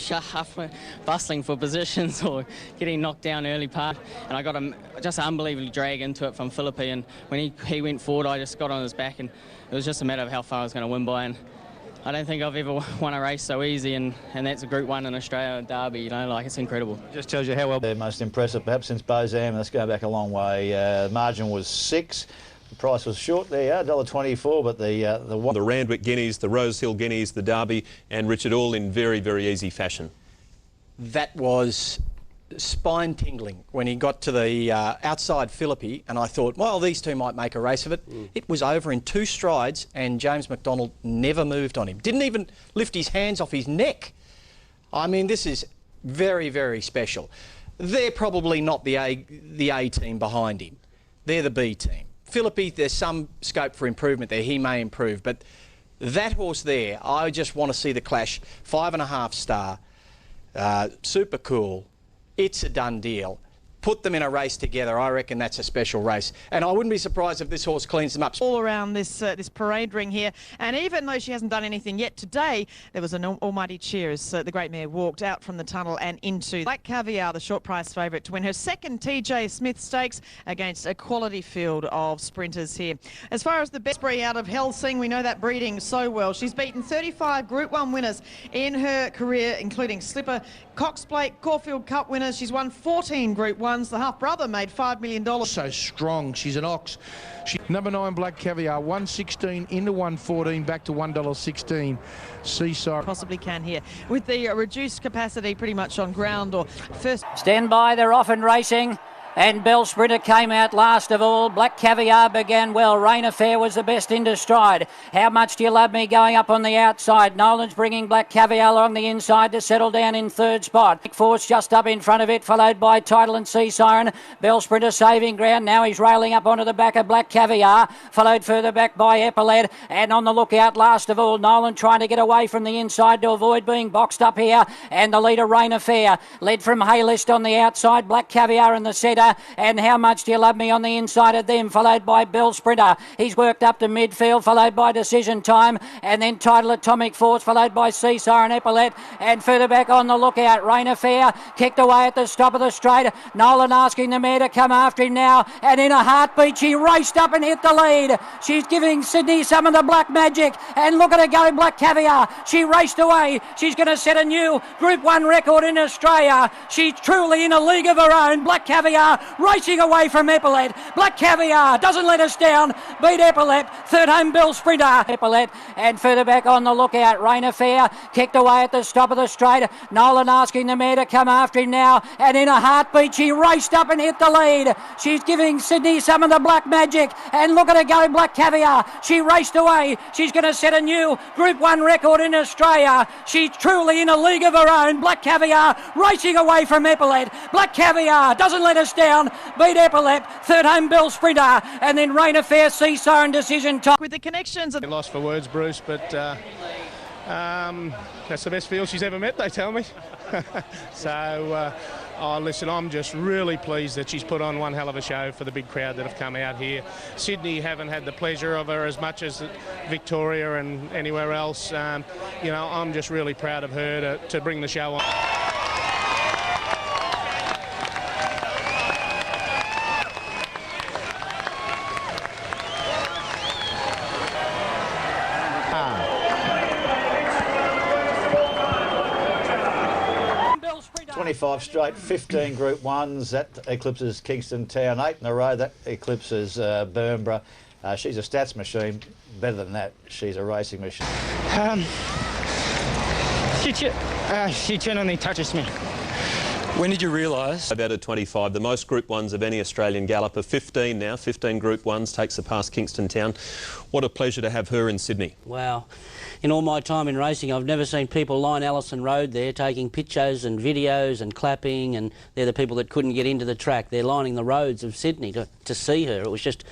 bustling for positions or getting knocked down early part. And I got him just unbelievably drag into it from Philippi. And when he went forward, I just got on his back, and it was just a matter of how far I was going to win by. And I don't think I've ever won a race so easy, and that's a Group 1 in Australia Derby, you know, like it's incredible. It just tells you how well they're most impressive, perhaps since Bozam. Let's go back a long way. The margin was 6. The price was short. There you are, $1.24, but the Randwick Guineas, the Rosehill Guineas, the Derby, and Richard, all in very, very easy fashion. That was spine-tingling when he got to the outside Philippi, and I thought, well, these two might make a race of it. It was over in 2 strides, and James McDonald never moved on him. Didn't even lift his hands off his neck. I mean, this is very, very special. They're probably not the A team behind him. They're the B team. Philippi, there's some scope for improvement there. He may improve, but that horse there, I just want to see the clash. 5.5 star, super cool. It's a done deal. Put them in a race together. I reckon that's a special race. And I wouldn't be surprised if this horse cleans them up. All around this parade ring here. And even though she hasn't done anything yet today, there was an almighty cheer as the great mare walked out from the tunnel and into Black Caviar, the short price favourite, to win her second TJ Smith Stakes against a quality field of sprinters here. As far as the best breed out of Helsing, we know that breeding so well. She's beaten 35 Group 1 winners in her career, including Slipper, Cox Plate, Caulfield Cup winners. She's won 14 Group 1. The half-brother made $5 million. So strong. She's an ox. Number 9, Black Caviar, 116 into 114, back to $1.16. Seaside. Possibly can here. With the reduced capacity pretty much on ground or first. Stand by, they're off and racing. And Bell Sprinter came out last of all. Black Caviar began well. Rain Affair was the best into stride. How Much Do You Love Me going up on the outside. Nolan's bringing Black Caviar along the inside to settle down in 3rd spot. Big Force just up in front of it, followed by Title and Sea Siren. Bell Sprinter saving ground. Now he's railing up onto the back of Black Caviar, followed further back by Epaulet. And on the lookout last of all, Nolan trying to get away from the inside to avoid being boxed up here. And the leader, Rain Affair, led from Haylist on the outside. Black Caviar in the centre. And How Much Do You Love Me on the inside of them, followed by Bell Sprinter. He's worked up to midfield, followed by Decision Time, and then Title Atomic Force, followed by Sea Siren Epaulet, and further back on the lookout, Rain Affair, kicked away at the stop of the straight. Nolan asking the mare to come after him now, and in a heartbeat she raced up and hit the lead. She's giving Sydney some of the black magic, and look at her go, Black Caviar. She raced away. She's going to set a new Group 1 record in Australia. She's truly in a league of her own. Black Caviar Caviar racing away from Epaulet. Black Caviar doesn't let us down. Beat Epaulet. Third home Bill Sprinter. Epaulet and further back on the lookout. Rain Affair kicked away at the stop of the straight. Nolan asking the mare to come after him now. And in a heartbeat, she raced up and hit the lead. She's giving Sydney some of the black magic. And look at her go, Black Caviar. She raced away. She's going to set a new Group 1 record in Australia. She's truly in a league of her own. Black Caviar racing away from Epaulet. Black Caviar doesn't let us down. Beat Epaulet. Third home Bill Sprinter. And then Rain Affair, Seesaw and Decision Time. With the connections. Lost for words, Bruce, but that's the best field she's ever met, they tell me. So, listen, I'm just really pleased that she's put on one hell of a show for the big crowd that have come out here. Sydney haven't had the pleasure of her as much as Victoria and anywhere else. You know, I'm just really proud of her to bring the show on. Five straight, 15 Group 1s. That eclipses Kingston Town. 8 in a row. That eclipses Burnborough. She's a stats machine. Better than that, she's a racing machine. She genuinely touches me. When did you realise? Out of 25, the most Group 1s of any Australian galloper. 15 now, 15 Group 1s, takes her past Kingston Town. What a pleasure to have her in Sydney. Wow. In all my time in racing, I've never seen people line Allison Road there, taking pictures and videos and clapping, and they're the people that couldn't get into the track. They're lining the roads of Sydney to see her. It was just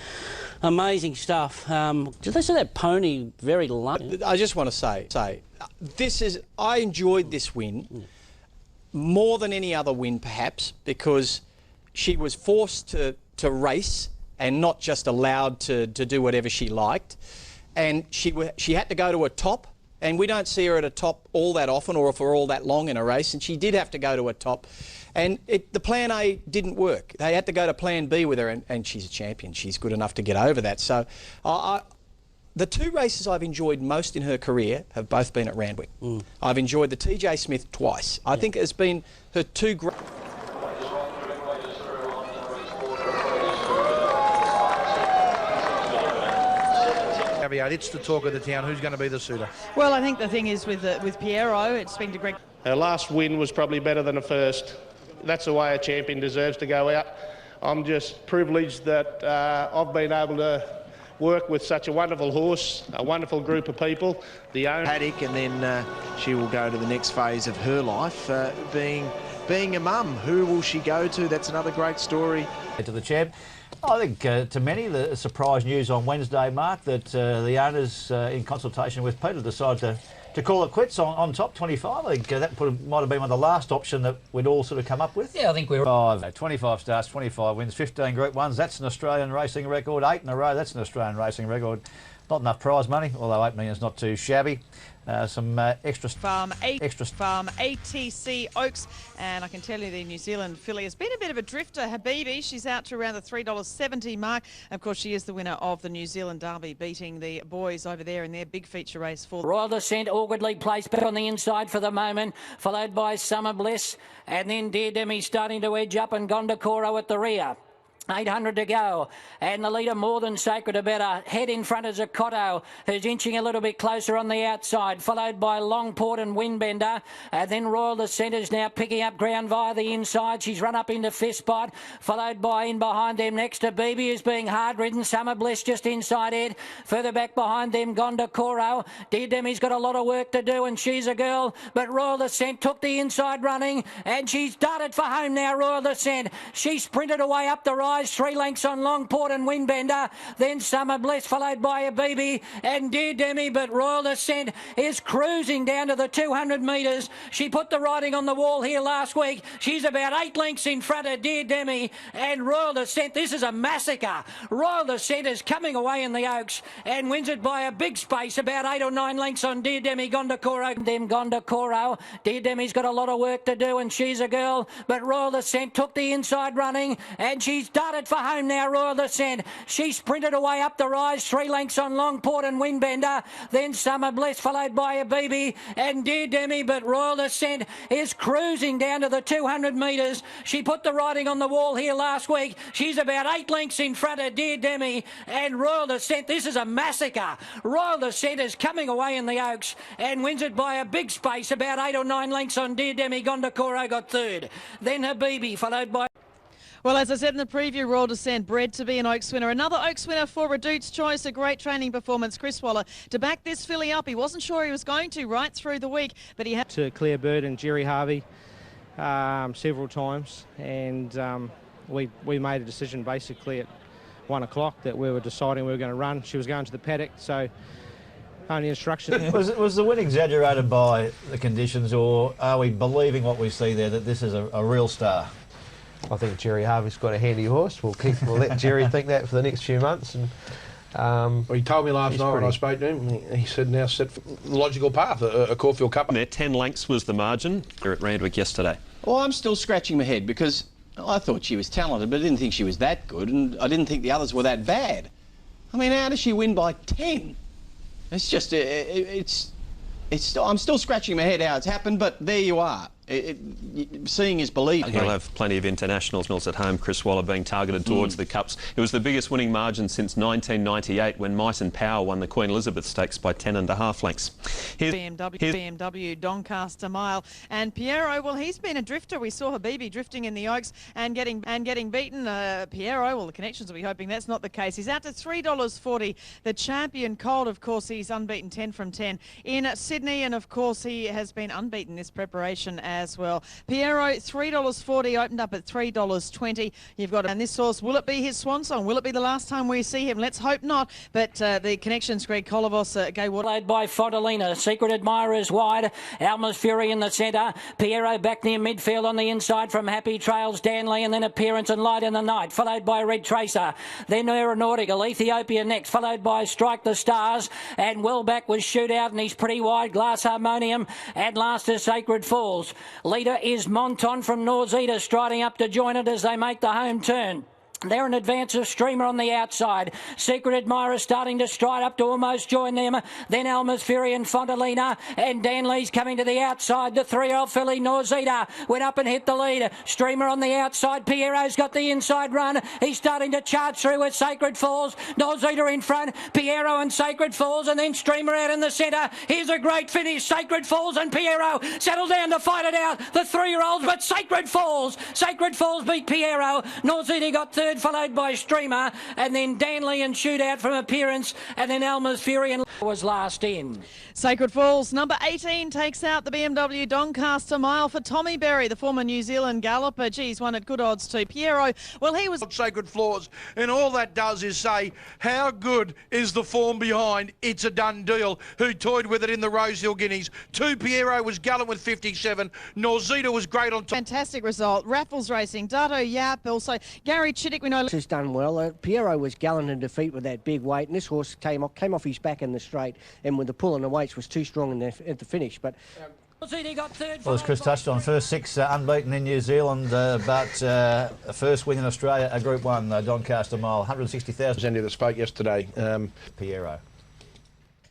amazing stuff. Did they say that pony very late? I just want to say, I enjoyed this win more than any other win, perhaps, because she was forced to race and not just allowed to do whatever she liked. And she had to go to a top, and we don't see her at a top all that often or for all that long in a race, and she did have to go to a top. And the plan A didn't work. They had to go to plan B with her, and she's a champion. She's good enough to get over that. So the two races I've enjoyed most in her career have both been at Randwick. I've enjoyed the TJ Smith twice. I think it has been her two great... It's the talk of the town. Who's going to be the suitor? Well, I think the thing is with Piero, it's been to Greg. Her last win was probably better than her first. That's the way a champion deserves to go out. I'm just privileged that I've been able to work with such a wonderful horse, a wonderful group of people. The owner paddock, and then she will go to the next phase of her life, being a mum. Who will she go to? That's another great story. To the champ. I think to many the surprise news on Wednesday, Mark, that the owners, in consultation with Peter, decided to call it quits on top 25. I think that might have been one of the last option that we'd all sort of come up with. Yeah, I think we're... 25 starts, 25 wins, 15 Group 1s. That's an Australian racing record. 8 in a row, that's an Australian racing record. Not enough prize money, although 8 million is not too shabby. Some extra... Farm ATC Oaks, and I can tell you the New Zealand filly has been a bit of a drifter. Habibi, she's out to around the $3.70 mark. Of course, she is the winner of the New Zealand Derby, beating the boys over there in their big feature race for... Royal Descent awkwardly placed back on the inside for the moment, followed by Summer Bliss, and then Dear Demi starting to edge up, and Gondokoro at the rear. 800 to go, and the leader More Than Sacred about a head in front of Zacotto, who's inching a little bit closer on the outside, followed by Longport and Windbender, and then Royal Descent is now picking up ground via the inside. She's run up into fifth spot, followed by in behind them next to Bibi, who's being hard ridden. Summer Bliss just inside Ed, further back behind them Gondokoro. Dear Demi's got a lot of work to do, and she's a girl, but Royal Descent took the inside running, and she's darted for home now. Royal Descent, she sprinted away up the rise, 3 lengths on Longport and Windbender, then Summer Bliss followed by Habibi and Dear Demi, but Royal Descent is cruising down to the 200 metres. She put the writing on the wall here last week. She's about 8 lengths in front of Dear Demi and Royal Descent. This is a massacre. Royal Descent is coming away in the Oaks and wins it by a big space, about 8 or 9 lengths on Dear Demi. Gondokoro, Dear Demi's got a lot of work to do, and she's a girl, but Royal Descent took the inside running, and she's done started for home now, Royal Ascent. She sprinted away up the rise, 3 lengths on Longport and Windbender. Then Summer Bliss, followed by Abibi and Dear Demi, but Royal Ascent is cruising down to the 200 metres. She put the riding on the wall here last week. She's about 8 lengths in front of Dear Demi and Royal Ascent. This is a massacre. Royal Ascent is coming away in the Oaks and wins it by a big space, about 8 or 9 lengths on Dear Demi. Gondokoro got third. Then Habibi, followed by... Well, as I said in the preview, Royal Descent bred to be an Oaks winner. Another Oaks winner for Redute's Choice, a great training performance. Chris Waller to back this filly up. He wasn't sure he was going to right through the week, but he had to Claire Bird and Jerry Harvey several times, and we made a decision basically at 1 o'clock that we were deciding we were going to run. She was going to the paddock, so only instruction. Was the win exaggerated by the conditions, or are we believing what we see there, that this is a real star? I think Jerry Harvey's got a handy horse. We'll let Jerry think that for the next few months. And well, he told me last night when I spoke to him, he said now set for the logical path, a Caulfield Cup. There, 10 lengths was the margin here at Randwick yesterday. Well, I'm still scratching my head because I thought she was talented, but I didn't think she was that good, and I didn't think the others were that bad. I mean, how does she win by 10? It's just, I'm still scratching my head how it's happened, but there you are. Seeing is believing. He'll have plenty of internationals at home. Chris Waller being targeted towards the Cups. It was the biggest winning margin since 1998 when Might and Power won the Queen Elizabeth Stakes by 10.5 lengths. BMW Doncaster Mile, and Piero, well, he's been a drifter. We saw Habibi drifting in the Oaks and getting beaten. Piero, well, the connections will be hoping that's not the case. He's out to $3.40. The champion Colt, of course, he's unbeaten 10 from 10 in Sydney, and of course he has been unbeaten this preparation as well. Piero, $3.40, opened up at $3.20. You've got, and this horse, will it be his swan song? Will it be the last time we see him? Let's hope not. But the connections, Greg Colivos, Gay Water. Played by Fodolina. Secret Admirers wide. Alma's Fury in the centre. Piero back near midfield on the inside from Happy Trails, Danley, and then Appearance and Light in the Night, followed by Red Tracer. Then Aeronautical, Ethiopia next, followed by Strike the Stars, and well back was Shootout, and he's pretty wide. Glass Harmonium, and last is Sacred Falls. Leader is Monton from Norzita, striding up to join it as they make the home turn. They're in advance of Streamer on the outside. Secret Admirer starting to stride up to almost join them. Then Alma's Fury and Fontolina, and Danley's coming to the outside. The 3-year-old filly Norzita went up and hit the lead. Streamer on the outside. Piero's got the inside run. He's starting to charge through with Sacred Falls. Norzita in front. Piero and Sacred Falls, and then Streamer out in the centre. Here's a great finish. Sacred Falls and Piero settle down to fight it out. The 3-year-olds, but Sacred Falls beat Piero. Norzita got third, followed by Streamer, and then Danley and Shootout from Appearance, and then Alma's Fury and was last in. Sacred Falls, number 18, takes out the BMW Doncaster Mile for Tommy Berry, the former New Zealand galloper. Geez, one at good odds too. Piero, well, he was... Sacred Falls, and all that does is say, how good is the form behind It's a Done Deal, who toyed with it in the Rosehill Guineas. 2, Piero was gallant with 57. Norzita was great on top. Fantastic result. Raffles Racing, Dato Yap, also Gary Chittick, we know... Has done well. Piero was gallant in defeat with that big weight, and this horse came off his back in the straight, and with the pull on the weights was too strong at the finish. But well, as Chris touched on, first 6 unbeaten in New Zealand, but first win in Australia, a Group 1 Doncaster Mile, 160,000. Andy that spoke yesterday, Piero.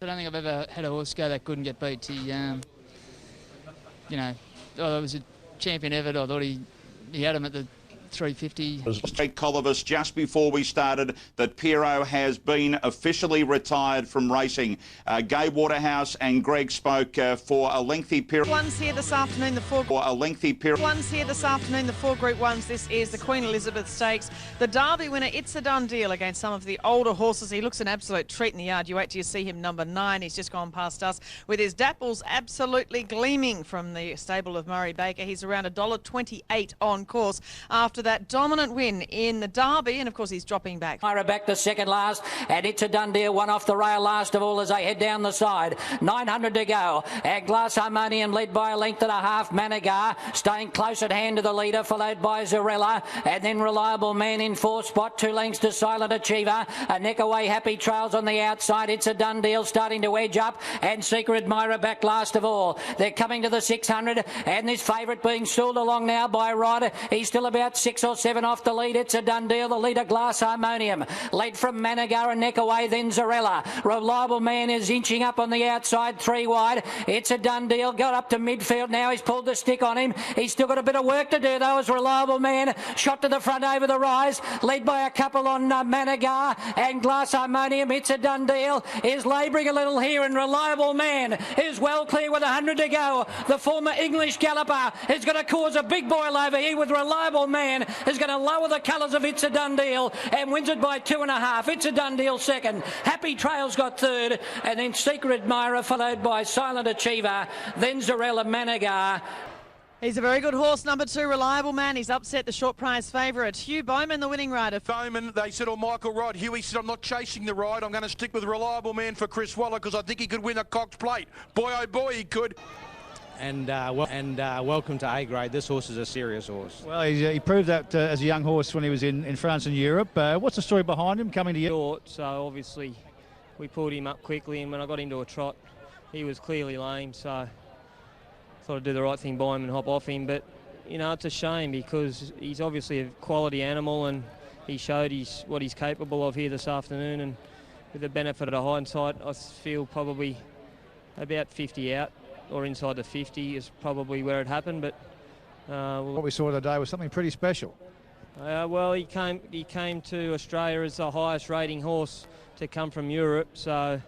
I don't think I've ever had a horse go that good and get beat. He, you know, I was a champion ever. I thought he had him at the 350. Greg Colivos just before we started that Piero has been officially retired from racing. Gay Waterhouse and Greg spoke for a lengthy period. Ones here this afternoon, the 4 for a lengthy period. Ones here this afternoon, the 4 Group 1s. This is the Queen Elizabeth Stakes. The Derby winner, It's a Done Deal, against some of the older horses. He looks an absolute treat in the yard. You wait till you see him, number 9. He's just gone past us with his dapples absolutely gleaming from the stable of Murray Baker. He's around $1.28 on course after that dominant win in the Derby, and of course he's dropping back. Myra back the second last, and It's a Done Deal, one off the rail last of all as they head down the side. 900 to go. And Glass Harmonium led by a length and a half. Managar staying close at hand to the leader, followed by Zarella, and then Reliable Man in 4th spot, 2 lengths to Silent Achiever. A neck away, Happy Trails on the outside. It's a Done Deal starting to edge up, and Secret Admirer back last of all. They're coming to the 600, and this favourite being stalled along now by Ryder. He's still about 6 6 or 7 off the lead. It's a done deal. The leader, Glass Harmonium, led from Managar and neck away, then Zarella. Reliable Man is inching up on the outside, 3 wide. It's a done deal. Got up to midfield now. He's pulled the stick on him. He's still got a bit of work to do though as Reliable Man shot to the front over the rise, led by a couple on Managar and Glass Harmonium. It's a done deal. Is labouring a little here, and Reliable Man is well clear with 100 to go. The former English galloper is going to cause a big boil over here with Reliable Man. Is going to lower the colours of It's a Done Deal and wins it by 2.5. It's a Done Deal second. Happy Trails got third, and then Secret Admirer followed by Silent Achiever, then Zarella Managar. He's a very good horse, number 2, Reliable Man. He's upset the short prize favourite. Hugh Bowman, the winning rider. Bowman, they said, or Michael Wright. Huey said, I'm not chasing the ride. I'm going to stick with Reliable Man for Chris Waller because I think he could win a Cox Plate. Boy, oh boy, he could. And welcome to A grade. This horse is a serious horse. Well, he proved that as a young horse when he was in France and Europe. What's the story behind him coming to you? Short, so obviously we pulled him up quickly, and when I got into a trot, he was clearly lame, so thought I'd do the right thing by him and hop off him. But, you know, it's a shame because he's obviously a quality animal, and he showed what he's capable of here this afternoon, and with the benefit of hindsight, I feel probably about 50 out, or inside the 50 is probably where it happened. But what we saw today was something pretty special. Well, he came to Australia as the highest rating horse to come from Europe, so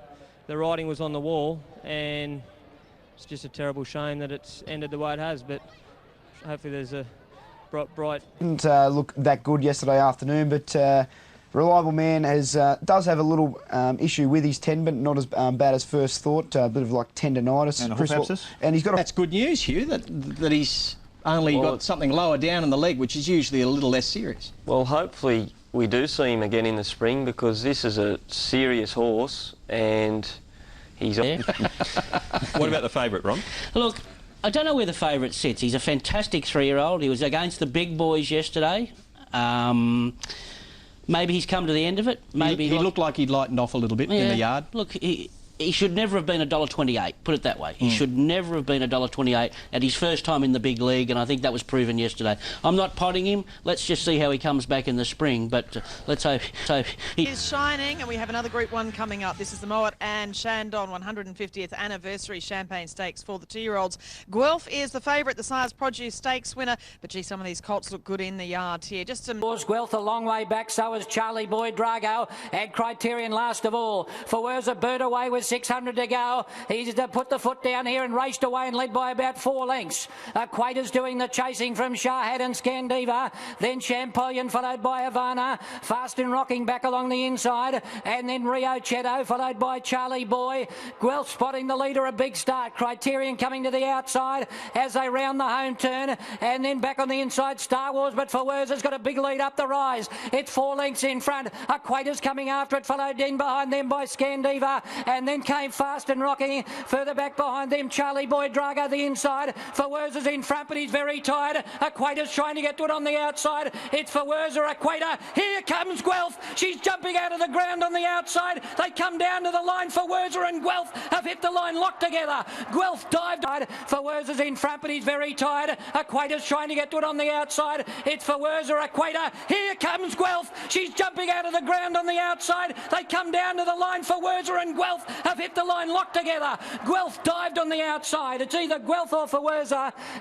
the writing was on the wall, and it's just a terrible shame that it's ended the way it has. But hopefully there's a bright. Didn't look that good yesterday afternoon, but Reliable Man does have a little issue with his tendon, not as bad as first thought. A bit of like tendonitis and hip abscess. And he's got. That's good news, Hugh. That he's only got something lower down in the leg, which is usually a little less serious. Well, hopefully we do see him again in the spring, because this is a serious horse and he's. What about the favourite, Ron? Look, I don't know where the favourite sits. He's a fantastic 3-year-old. He was against the big boys yesterday. Maybe he's come to the end of it. Maybe he looked like he'd lightened off a little bit in the yard. Look, he should never have been $1.28, put it that way. He should never have been $1.28 at his first time in the big league, and I think that was proven yesterday. I'm not potting him. Let's just see how he comes back in the spring, but let's hope He's shining, and we have another Group 1 coming up. This is the Moet and Shandon 150th Anniversary Champagne Stakes for the 2-year-olds. Guelph is the favourite, the Sires Produce Stakes winner, but gee, some of these colts look good in the yard here. Just some... Guelph a long way back, so is Charlie Boy Drago, and Criterion last of all. For Where's a Bird Away with 600 to go. He's put the foot down here and raced away and led by about 4 lengths. Quater's doing the chasing from Shahad and Scandiva. Then Champollion followed by Havana. Fast and Rocking back along the inside. And then Rio Cheto followed by Charlie Boy. Guelph spotting the leader, a big start. Criterion coming to the outside as they round the home turn. And then back on the inside, Star Wars. But Fawers has got a big lead up the rise. It's 4 lengths in front. Quater's coming after it, followed in behind them by Scandiva. And then came Fast and Rocking. Further back behind them, Charlie Boy Drago the inside. Fawers is in front, but he's very tired. Quater's trying to get to it on the outside. It's Fawers or Quater. Here comes Guelph. She's jumping out of the ground on the outside. They come down to the line. Fawers and Guelph have hit the line locked together. Guelph dived. Fawers is in front, but he's very tired. Quater's trying to get to it on the outside. It's Fawers or Quater. Here comes Guelph. She's jumping out of the ground on the outside. They come down to the line. Fawers and Guelph have hit the line locked together. Guelph dived on the outside. It's either Guelph or Fawers,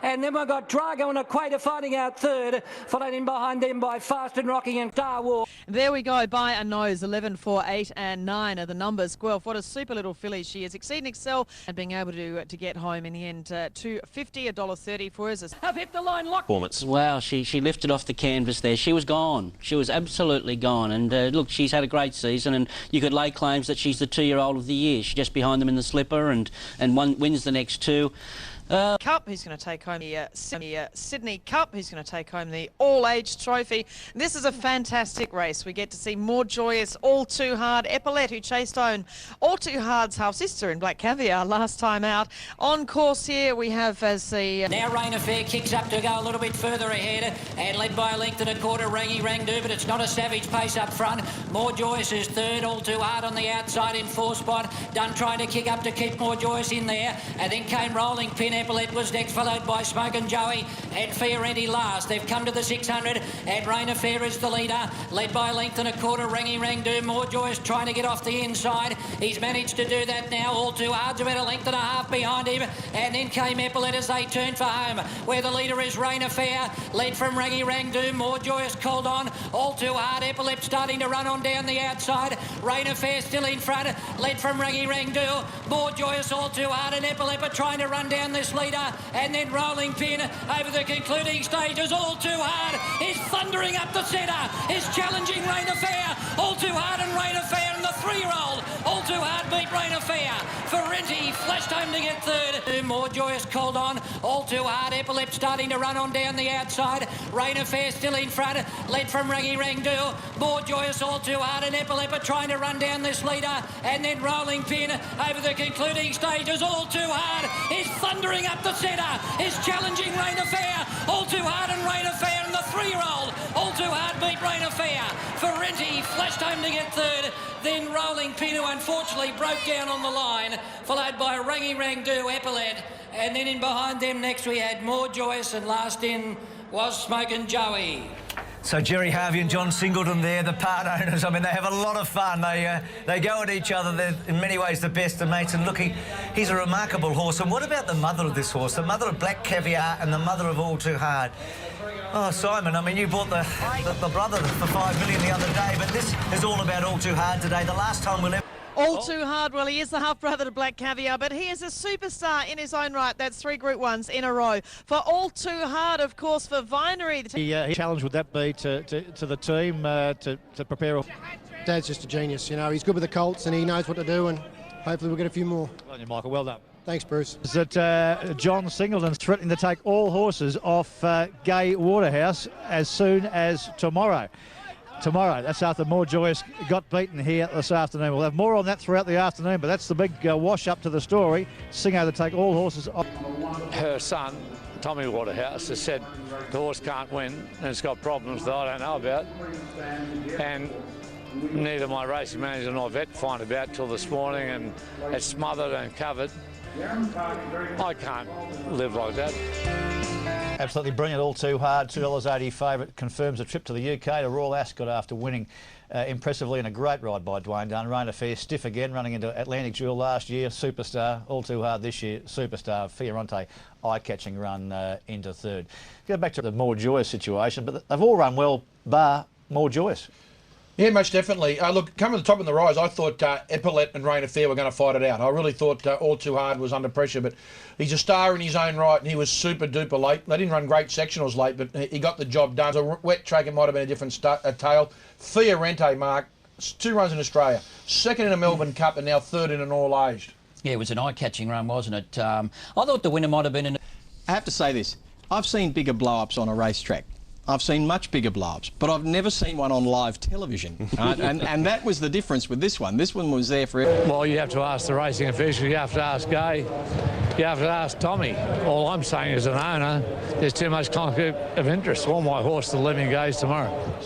and then we've got Drago and Quater fighting out third, followed in behind them by Fast and Rocking and Star Wars. There we go, by a nose. 11, 4, 8 and 9 are the numbers. Guelph, what a super little filly she is. Exceed and excel, and being able to get home in the end. $2.50, $1.30 for us. Have hit the line locked. Performance. Wow, she lifted off the canvas there. She was gone. She was absolutely gone. And look, she's had a great season, and you could lay claims that she's the 2-year-old of the year. She's just behind them in the slipper, and wins the next 2. Cup, he's going to take home the Sydney Cup. He's going to take home the All-Age Trophy. This is a fantastic race. We get to see More Joyous, All Too Hard, Epaulette, who chased on All Too Hard's half-sister in Black Caviar last time out. On course here, we have as the... Now Rain Affair kicks up to go a little bit further ahead, and led by a length and a quarter, Rangy Rangdu, but it's not a savage pace up front. More Joyous is third, All Too Hard on the outside in 4th spot. Dunn trying to kick up to keep More Joyous in there, and then came Rolling Pin Epaulet was next, followed by Smokin' Joey and Fiorenti last. They've come to the 600 and Rain Affair is the leader, led by a length and a quarter. Rangy Rangdu, More Joyous trying to get off the inside. He's managed to do that now. All Too Hard's about a length and a half behind him, and then came Epaulet as they turn for home, where the leader is Rain Affair, led from Rangy Rangdu. More Joyous called on. All Too Hard, Epaulet starting to run on down the outside. Rain Affair still in front, led from Rangy Rangdu. More Joyous, All Too Hard, and Epaulet are trying to run down this leader, and then Rolling Pin over the concluding stages. All Too Hard is thundering up the centre, is challenging Rain Affair. All Too Hard and Rain Affair, and the 3-year-old All Too Hard beat Rain Affair. Ferrenti flashed home to get third. More Joyous called on. All Too Hard, Epaulet starting to run on down the outside. Rain Affair still in front, led from Rangy Rangdu. More Joyous, All Too Hard, and Epaulet are trying to run down this leader, and then Rolling Pin over the concluding stages. All Too Hard is thundering up the centre, is challenging Rain Affair. All Too Hard and Rain Affair, and the 3-year-old All Too Hard beat Rain Affair. Ferrenti flashed home to get third. Then Rolling Pin, who unfortunately broke down on the line, followed by Rangy Rangdu, Epaulet, and then in behind them next we had More Joyous, and last in was Smokin' Joey. So Jerry Harvey and John Singleton there, the part owners, I mean, they have a lot of fun. They go at each other. They're in many ways the best of mates. And look, he's a remarkable horse. And what about the mother of this horse, the mother of Black Caviar and the mother of All Too Hard? Oh, Simon, I mean, you bought the brother for $5 million the other day, but this is all about All Too Hard today. The last time we'll ever... All Too Hard, well, he is the half-brother to Black Caviar, but he is a superstar in his own right. That's 3 Group 1s in a row. For All Too Hard, of course, for Vinery. His challenge would that be to the team to prepare? Dad's just a genius, you know. He's good with the colts and he knows what to do, and hopefully we'll get a few more. Well done, Michael. Well done. Thanks, Bruce. Is that John Singleton's threatening to take all horses off Gay Waterhouse as soon as tomorrow. That's after More Joyous got beaten here this afternoon. We'll have more on that throughout the afternoon, but that's the big wash up to the story. Singo to take all horses off. Her son, Tommy Waterhouse, has said the horse can't win and it's got problems that I don't know about. And neither my racing manager nor vet find about till this morning, and it's smothered and covered. I can't live like that. Absolutely brilliant. All Too Hard, $2.80 favourite, confirms a trip to the UK to Royal Ascot after winning impressively in a great ride by Dwayne Dunn. Rain Affair stiff again, running into Atlantic Jewel last year, superstar. All Too Hard this year, superstar. Fiorenti, eye-catching run into third. Go back to the More Joyous situation, but they've all run well, bar More Joyous. Yeah, most definitely. Look, coming to the top in the rise, I thought Epaulet and Rain Affair were going to fight it out. I really thought All Too Hard was under pressure, but he's a star in his own right, and he was super-duper late. They didn't run great sectionals late, but he got the job done. So a wet track, it might have been a different tale. Fiorenti, Mark, 2 runs in Australia, 2nd in a Melbourne Cup, and now 3rd in an all-aged. Yeah, it was an eye-catching run, wasn't it? I thought the winner might have been in... I have to say this. I've seen bigger blow-ups on a racetrack. I've seen much bigger blow-ups, but I've never seen one on live television. And that was the difference with this one. This one was there for everyone. Well, you have to ask the racing official, you have to ask Gay, you have to ask Tommy. All I'm saying as an owner, there's too much conflict of interest. I want my horse to Living Gaze tomorrow.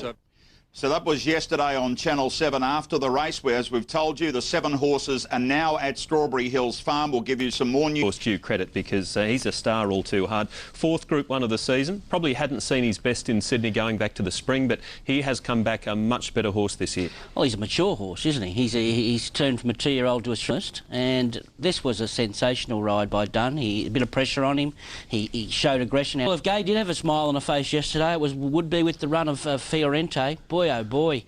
So that was yesterday on Channel 7 after the race, where, as we've told you, the 7 horses are now at Strawberry Hills Farm. We'll give you some more news. Of course, due credit, because he's a star All Too Hard. 4th Group 1 of the season. Probably hadn't seen his best in Sydney going back to the spring, but he has come back a much better horse this year. Well, he's a mature horse, isn't he? He's turned from a 2-year-old to a first, and this was a sensational ride by Dunn. A bit of pressure on him. He showed aggression. Well, if Gay did have a smile on her face yesterday, it would be with the run of Fiorenti. Boy, oh boy.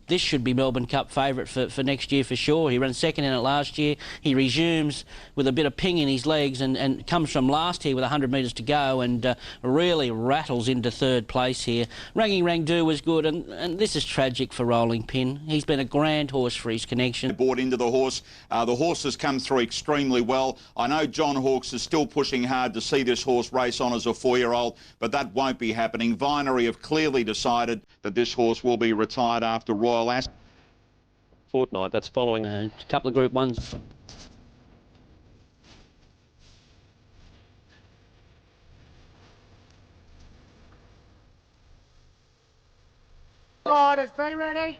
This should be Melbourne Cup favourite for next year for sure. He ran 2nd in it last year. He resumes with a bit of ping in his legs and comes from last here with 100 metres to go and really rattles into 3rd place here. Rangy Rangdu was good, and this is tragic for Rolling Pin. He's been a grand horse for his connection. Bought into the horse. The horse has come through extremely well. I know John Hawkes is still pushing hard to see this horse race on as a 4-year-old, but that won't be happening. Vinery have clearly decided that this horse will be retired after Royal Ascot. Fortnight, that's following a couple of Group 1s. Riders, be ready.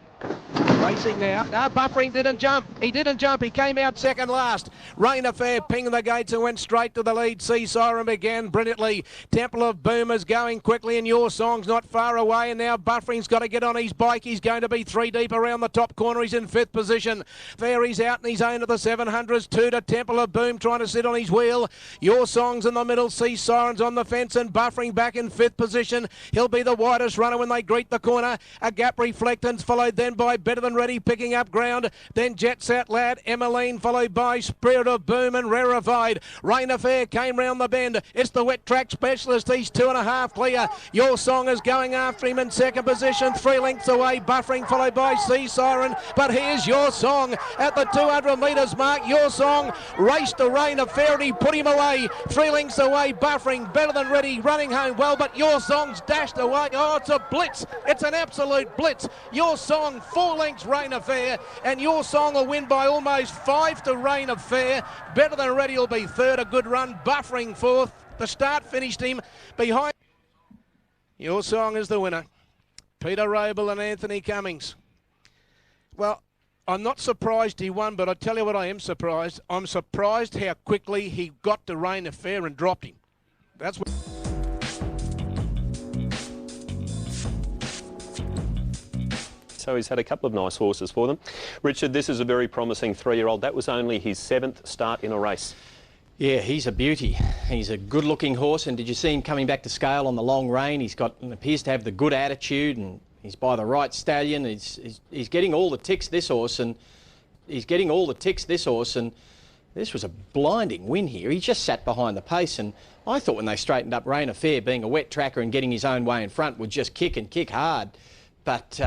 Racing now. No, Buffering didn't jump. He didn't jump. He came out second last. Rain Affair pinged the gates and went straight to the lead. Sea Siren began brilliantly. Temple of Boomers going quickly, and Your Song's not far away. And now Buffering's got to get on his bike. He's going to be 3 deep around the top corner. He's in 5th position. There he's out in his own of the 700s. 2 to Temple of Boom trying to sit on his wheel. Your Song's in the middle. Sea Siren's on the fence, and Buffering back in 5th position. He'll be the widest runner when they greet the corner. A Gap Reflectance followed then by Better Than Ready picking up ground. Then Jet Set Lad, Emmeline followed by Spirit of Boom and Rarefied. Rain Affair came round the bend. It's the wet track specialist. He's 2.5 clear. Your Song is going after him in 2nd position. 3 lengths away. Buffering followed by Sea Siren. But here's Your Song at the 200 metres mark. Your Song raced the Rain Affair and he put him away. 3 lengths away. Buffering Better Than Ready running home well, but Your Song's dashed away. Oh, it's a blitz. It's an absolute blitz. Your Song 4 lengths Rain Affair, and Your Song will win by almost 5 to Rain Affair. Better Than Ready will be 3rd, a good run. Buffering 4th. The start finished him behind. Your Song is the winner. Peter Roble and Anthony Cummings. Well, I'm not surprised he won, but I tell you what, I am surprised. I'm surprised how quickly he got to Rain Affair and dropped him. That's what... So he's had a couple of nice horses for them. Richard, this is a very promising 3-year-old. That was only his 7th start in a race. Yeah, he's a beauty. He's a good-looking horse, and did you see him coming back to scale on the long rein? He's got, appears to have the good attitude, and he's by the right stallion. He's getting all the ticks, this horse, and this was a blinding win here. He just sat behind the pace, and I thought when they straightened up Rain Affair, being a wet tracker and getting his own way in front, would just kick and kick hard. But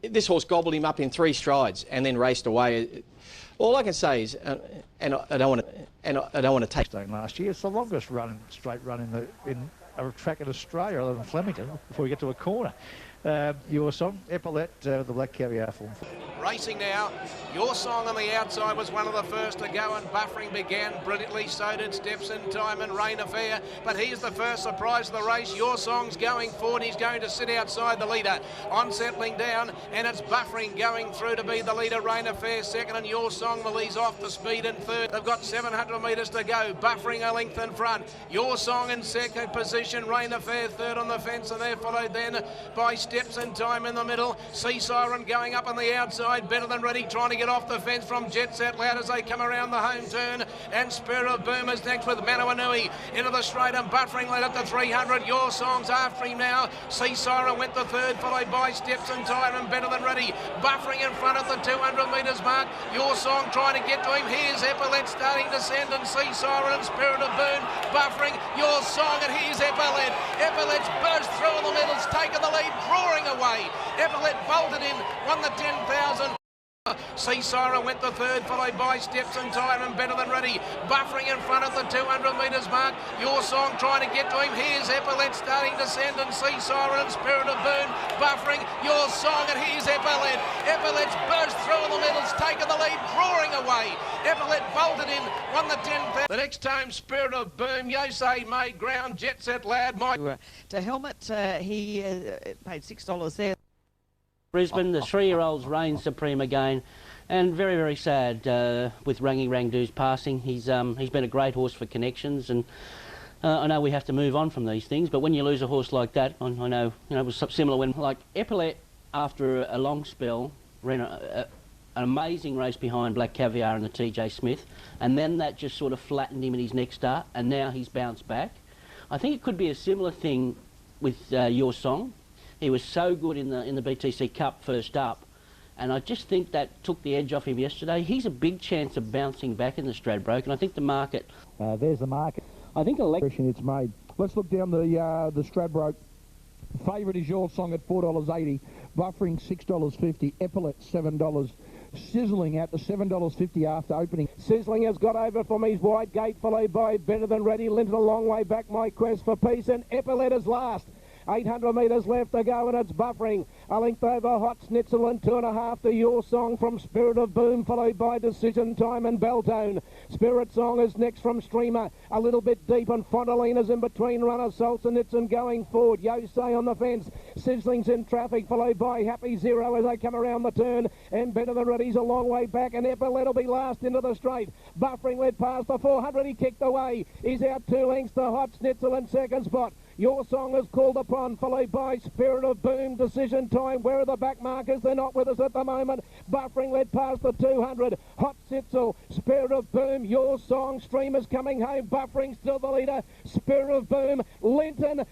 this horse gobbled him up in 3 strides and then raced away. All I can say is, and I don't want to take last year. It's the longest straight run in a track in Australia, other than Flemington, before we get to a corner. Your Song, Epaulet, the Black Caviar form. Racing now. Your Song on the outside was one of the first to go, and Buffering began brilliantly. So did Steps in Time and Rain Affair. But here's the first surprise of the race. Your Song's going forward. He's going to sit outside the leader. On settling down, and it's Buffering going through to be the leader. Rain Affair 2nd, and Your Song will ease off the speed in 3rd. They've got 700 metres to go. Buffering a length in front. Your Song in 2nd position. Rain Affair 3rd on the fence, and they're followed then by Steps in Time in the middle. Sea Siren going up on the outside. Better Than Ready trying to get off the fence from Jet Set Loud as they come around the home turn. And Spirit of Boomers next with Manawanui into the straight, and Buffering led up to 300. Your Song's after him now. Sea Siren went the 3rd, followed by Steps in Time and Better Than Ready. Buffering in front at the 200 metres mark. Your Song trying to get to him. Here's Epaulet starting to send, and Sea Siren and Spirit of Boom. Buffering, Your Song, and here's Epaulet. Epaulet's burst through in the middle, taken the lead, drawing away. Epaulet bolted in, won the 10,000. Sea Siren went the 3rd, followed by Steps in Time and Better Than Ready. Buffering in front at the 200 metres mark. Your Song trying to get to him. Here's Epaulet starting to send, and Sea Siren and Spirit of Boom. Buffering, Your Song, and here's Epaulet. Epaulet's burst through in the middle, taken the lead, drawing away. Epaulet bolted in, won the 10,000. The next time, Spirit of Boom. Yosei made ground. Jet Set Lad. To Helmet, he paid $6 there. Brisbane, the 3-year-olds reign supreme again, and very, very sad with Rangi Rangdu's passing. He's been a great horse for connections, and I know we have to move on from these things, but when you lose a horse like that, I know, it was similar when, like, Epaulet, after a long spell, ran an amazing race behind Black Caviar and the TJ Smith, and then that just sort of flattened him in his next start, and now he's bounced back. I think it could be a similar thing with Your Song. He was so good in the BTC Cup first up, and I just think that took the edge off him yesterday. He's a big chance of bouncing back in the Stradbroke, and I think the market... there's the market. I think election it's made. Let's look down the Stradbroke. Favourite is Your Song at $4.80. Buffering $6.50. Epaulet $7. Sizzling out to $7.50 after opening. Sizzling has got over from his wide gate, followed by Better Than Ready. Linton a long way back. My Quest for Peace, and Epaulet is last. 800 metres left to go, and it's buffering. A length over Hot Schnitzel and 2.5 to Your Song from Spirit of Boom, followed by Decision Time and Beltone. Spirit Song is next from Streamer. A little bit deep, and Frontalina's in between runner Solzhenitsyn going forward. Yosei on the fence. Sizzling's in traffic, followed by Happy Zero as they come around the turn. And Better Than Ready's a long way back, and Epaulet will be last into the straight. Buffering led past the 400. He kicked away. He's out 2 lengths to Hot Schnitzel in second spot. Your Song is called upon, followed by Spirit of Boom, Decision Time. Where are the back markers? They're not with us at the moment. Buffering led past the 200. Hot Schnitzel, Spirit of Boom, Your Song. Streamers coming home. Buffering still the leader. Spirit of Boom. Linton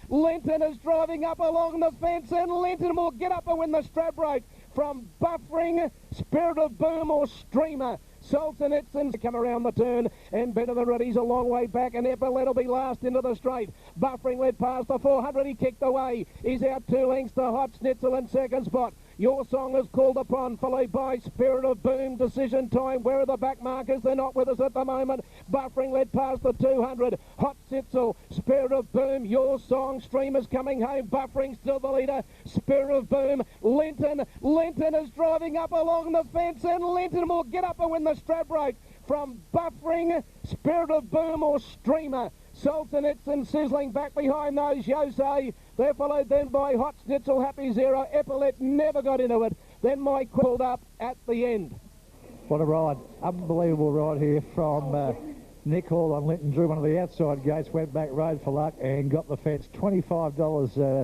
is driving up along the fence, and Linton will get up and win the Stradbroke from Buffering, Spirit of Boom or Streamer. Solzhenitsyn come around the turn, and Better Than Ready's a long way back, and Epaulet will be last into the straight. Buffering led past the 400. He kicked away. He's out 2 lengths to Hot Schnitzel in second spot. Your Song is called upon, followed by Spirit of Boom, Decision Time. Where are the back markers? They're not with us at the moment. Buffering led past the 200. Hot Schnitzel, Spirit of Boom, Your Song. Streamers coming home. Buffering still the leader. Spirit of Boom. Linton is driving up along the fence, and Linton will get up and win the Stradbroke from Buffering, Spirit of Boom or Streamer. Solzhenitsyn sizzling back behind those. Yosei. They're followed then by Hot Schnitzel, Happy Zero. Epaulet never got into it. Then Mike called up at the end. What a ride. Unbelievable ride here from Nick Hall on Linton. Drew one of the outside gates, went back, rode for luck and got the fence. $25,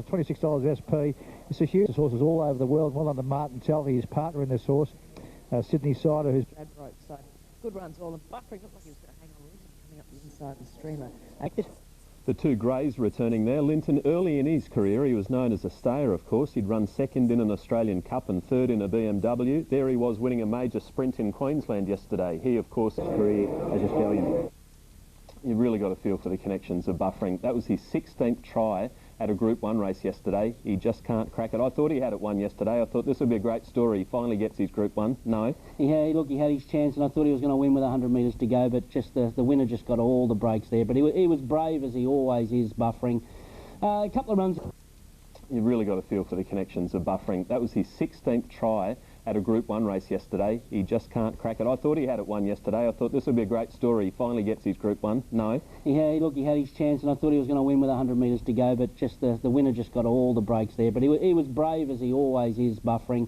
$26 SP. It's a huge. This horse is all over the world. Well under Martin Talvey, his partner in this horse. Sydney Sider, who's... So good runs all. And Buffering looked like he was going to hang on coming up the inside and Streamer. The 2 greys returning there. Linton, early in his career, he was known as a stayer, of course. He'd run second in an Australian Cup and third in a BMW. There he was winning a major sprint in Queensland yesterday. He, of course, his career as a stallion. You've really got a feel for the connections of Buffering. That was his 16th try at a Group 1 race yesterday. He just can't crack it. I thought he had it won yesterday. I thought this would be a great story. He finally gets his Group 1. No. Yeah, look, he had his chance, and I thought he was going to win with 100 metres to go, but just the winner just got all the breaks there. But he was brave, as he always is, Buffering. A couple of runs. You've really got a feel for the connections of Buffering. That was his 16th try at a Group 1 race yesterday. He just can't crack it. I thought he had it won yesterday. I thought this would be a great story. He finally gets his Group 1. No. Yeah, look, he had his chance, and I thought he was going to win with 100 metres to go, but just the winner just got all the breaks there. But he was brave, as he always is, Buffering.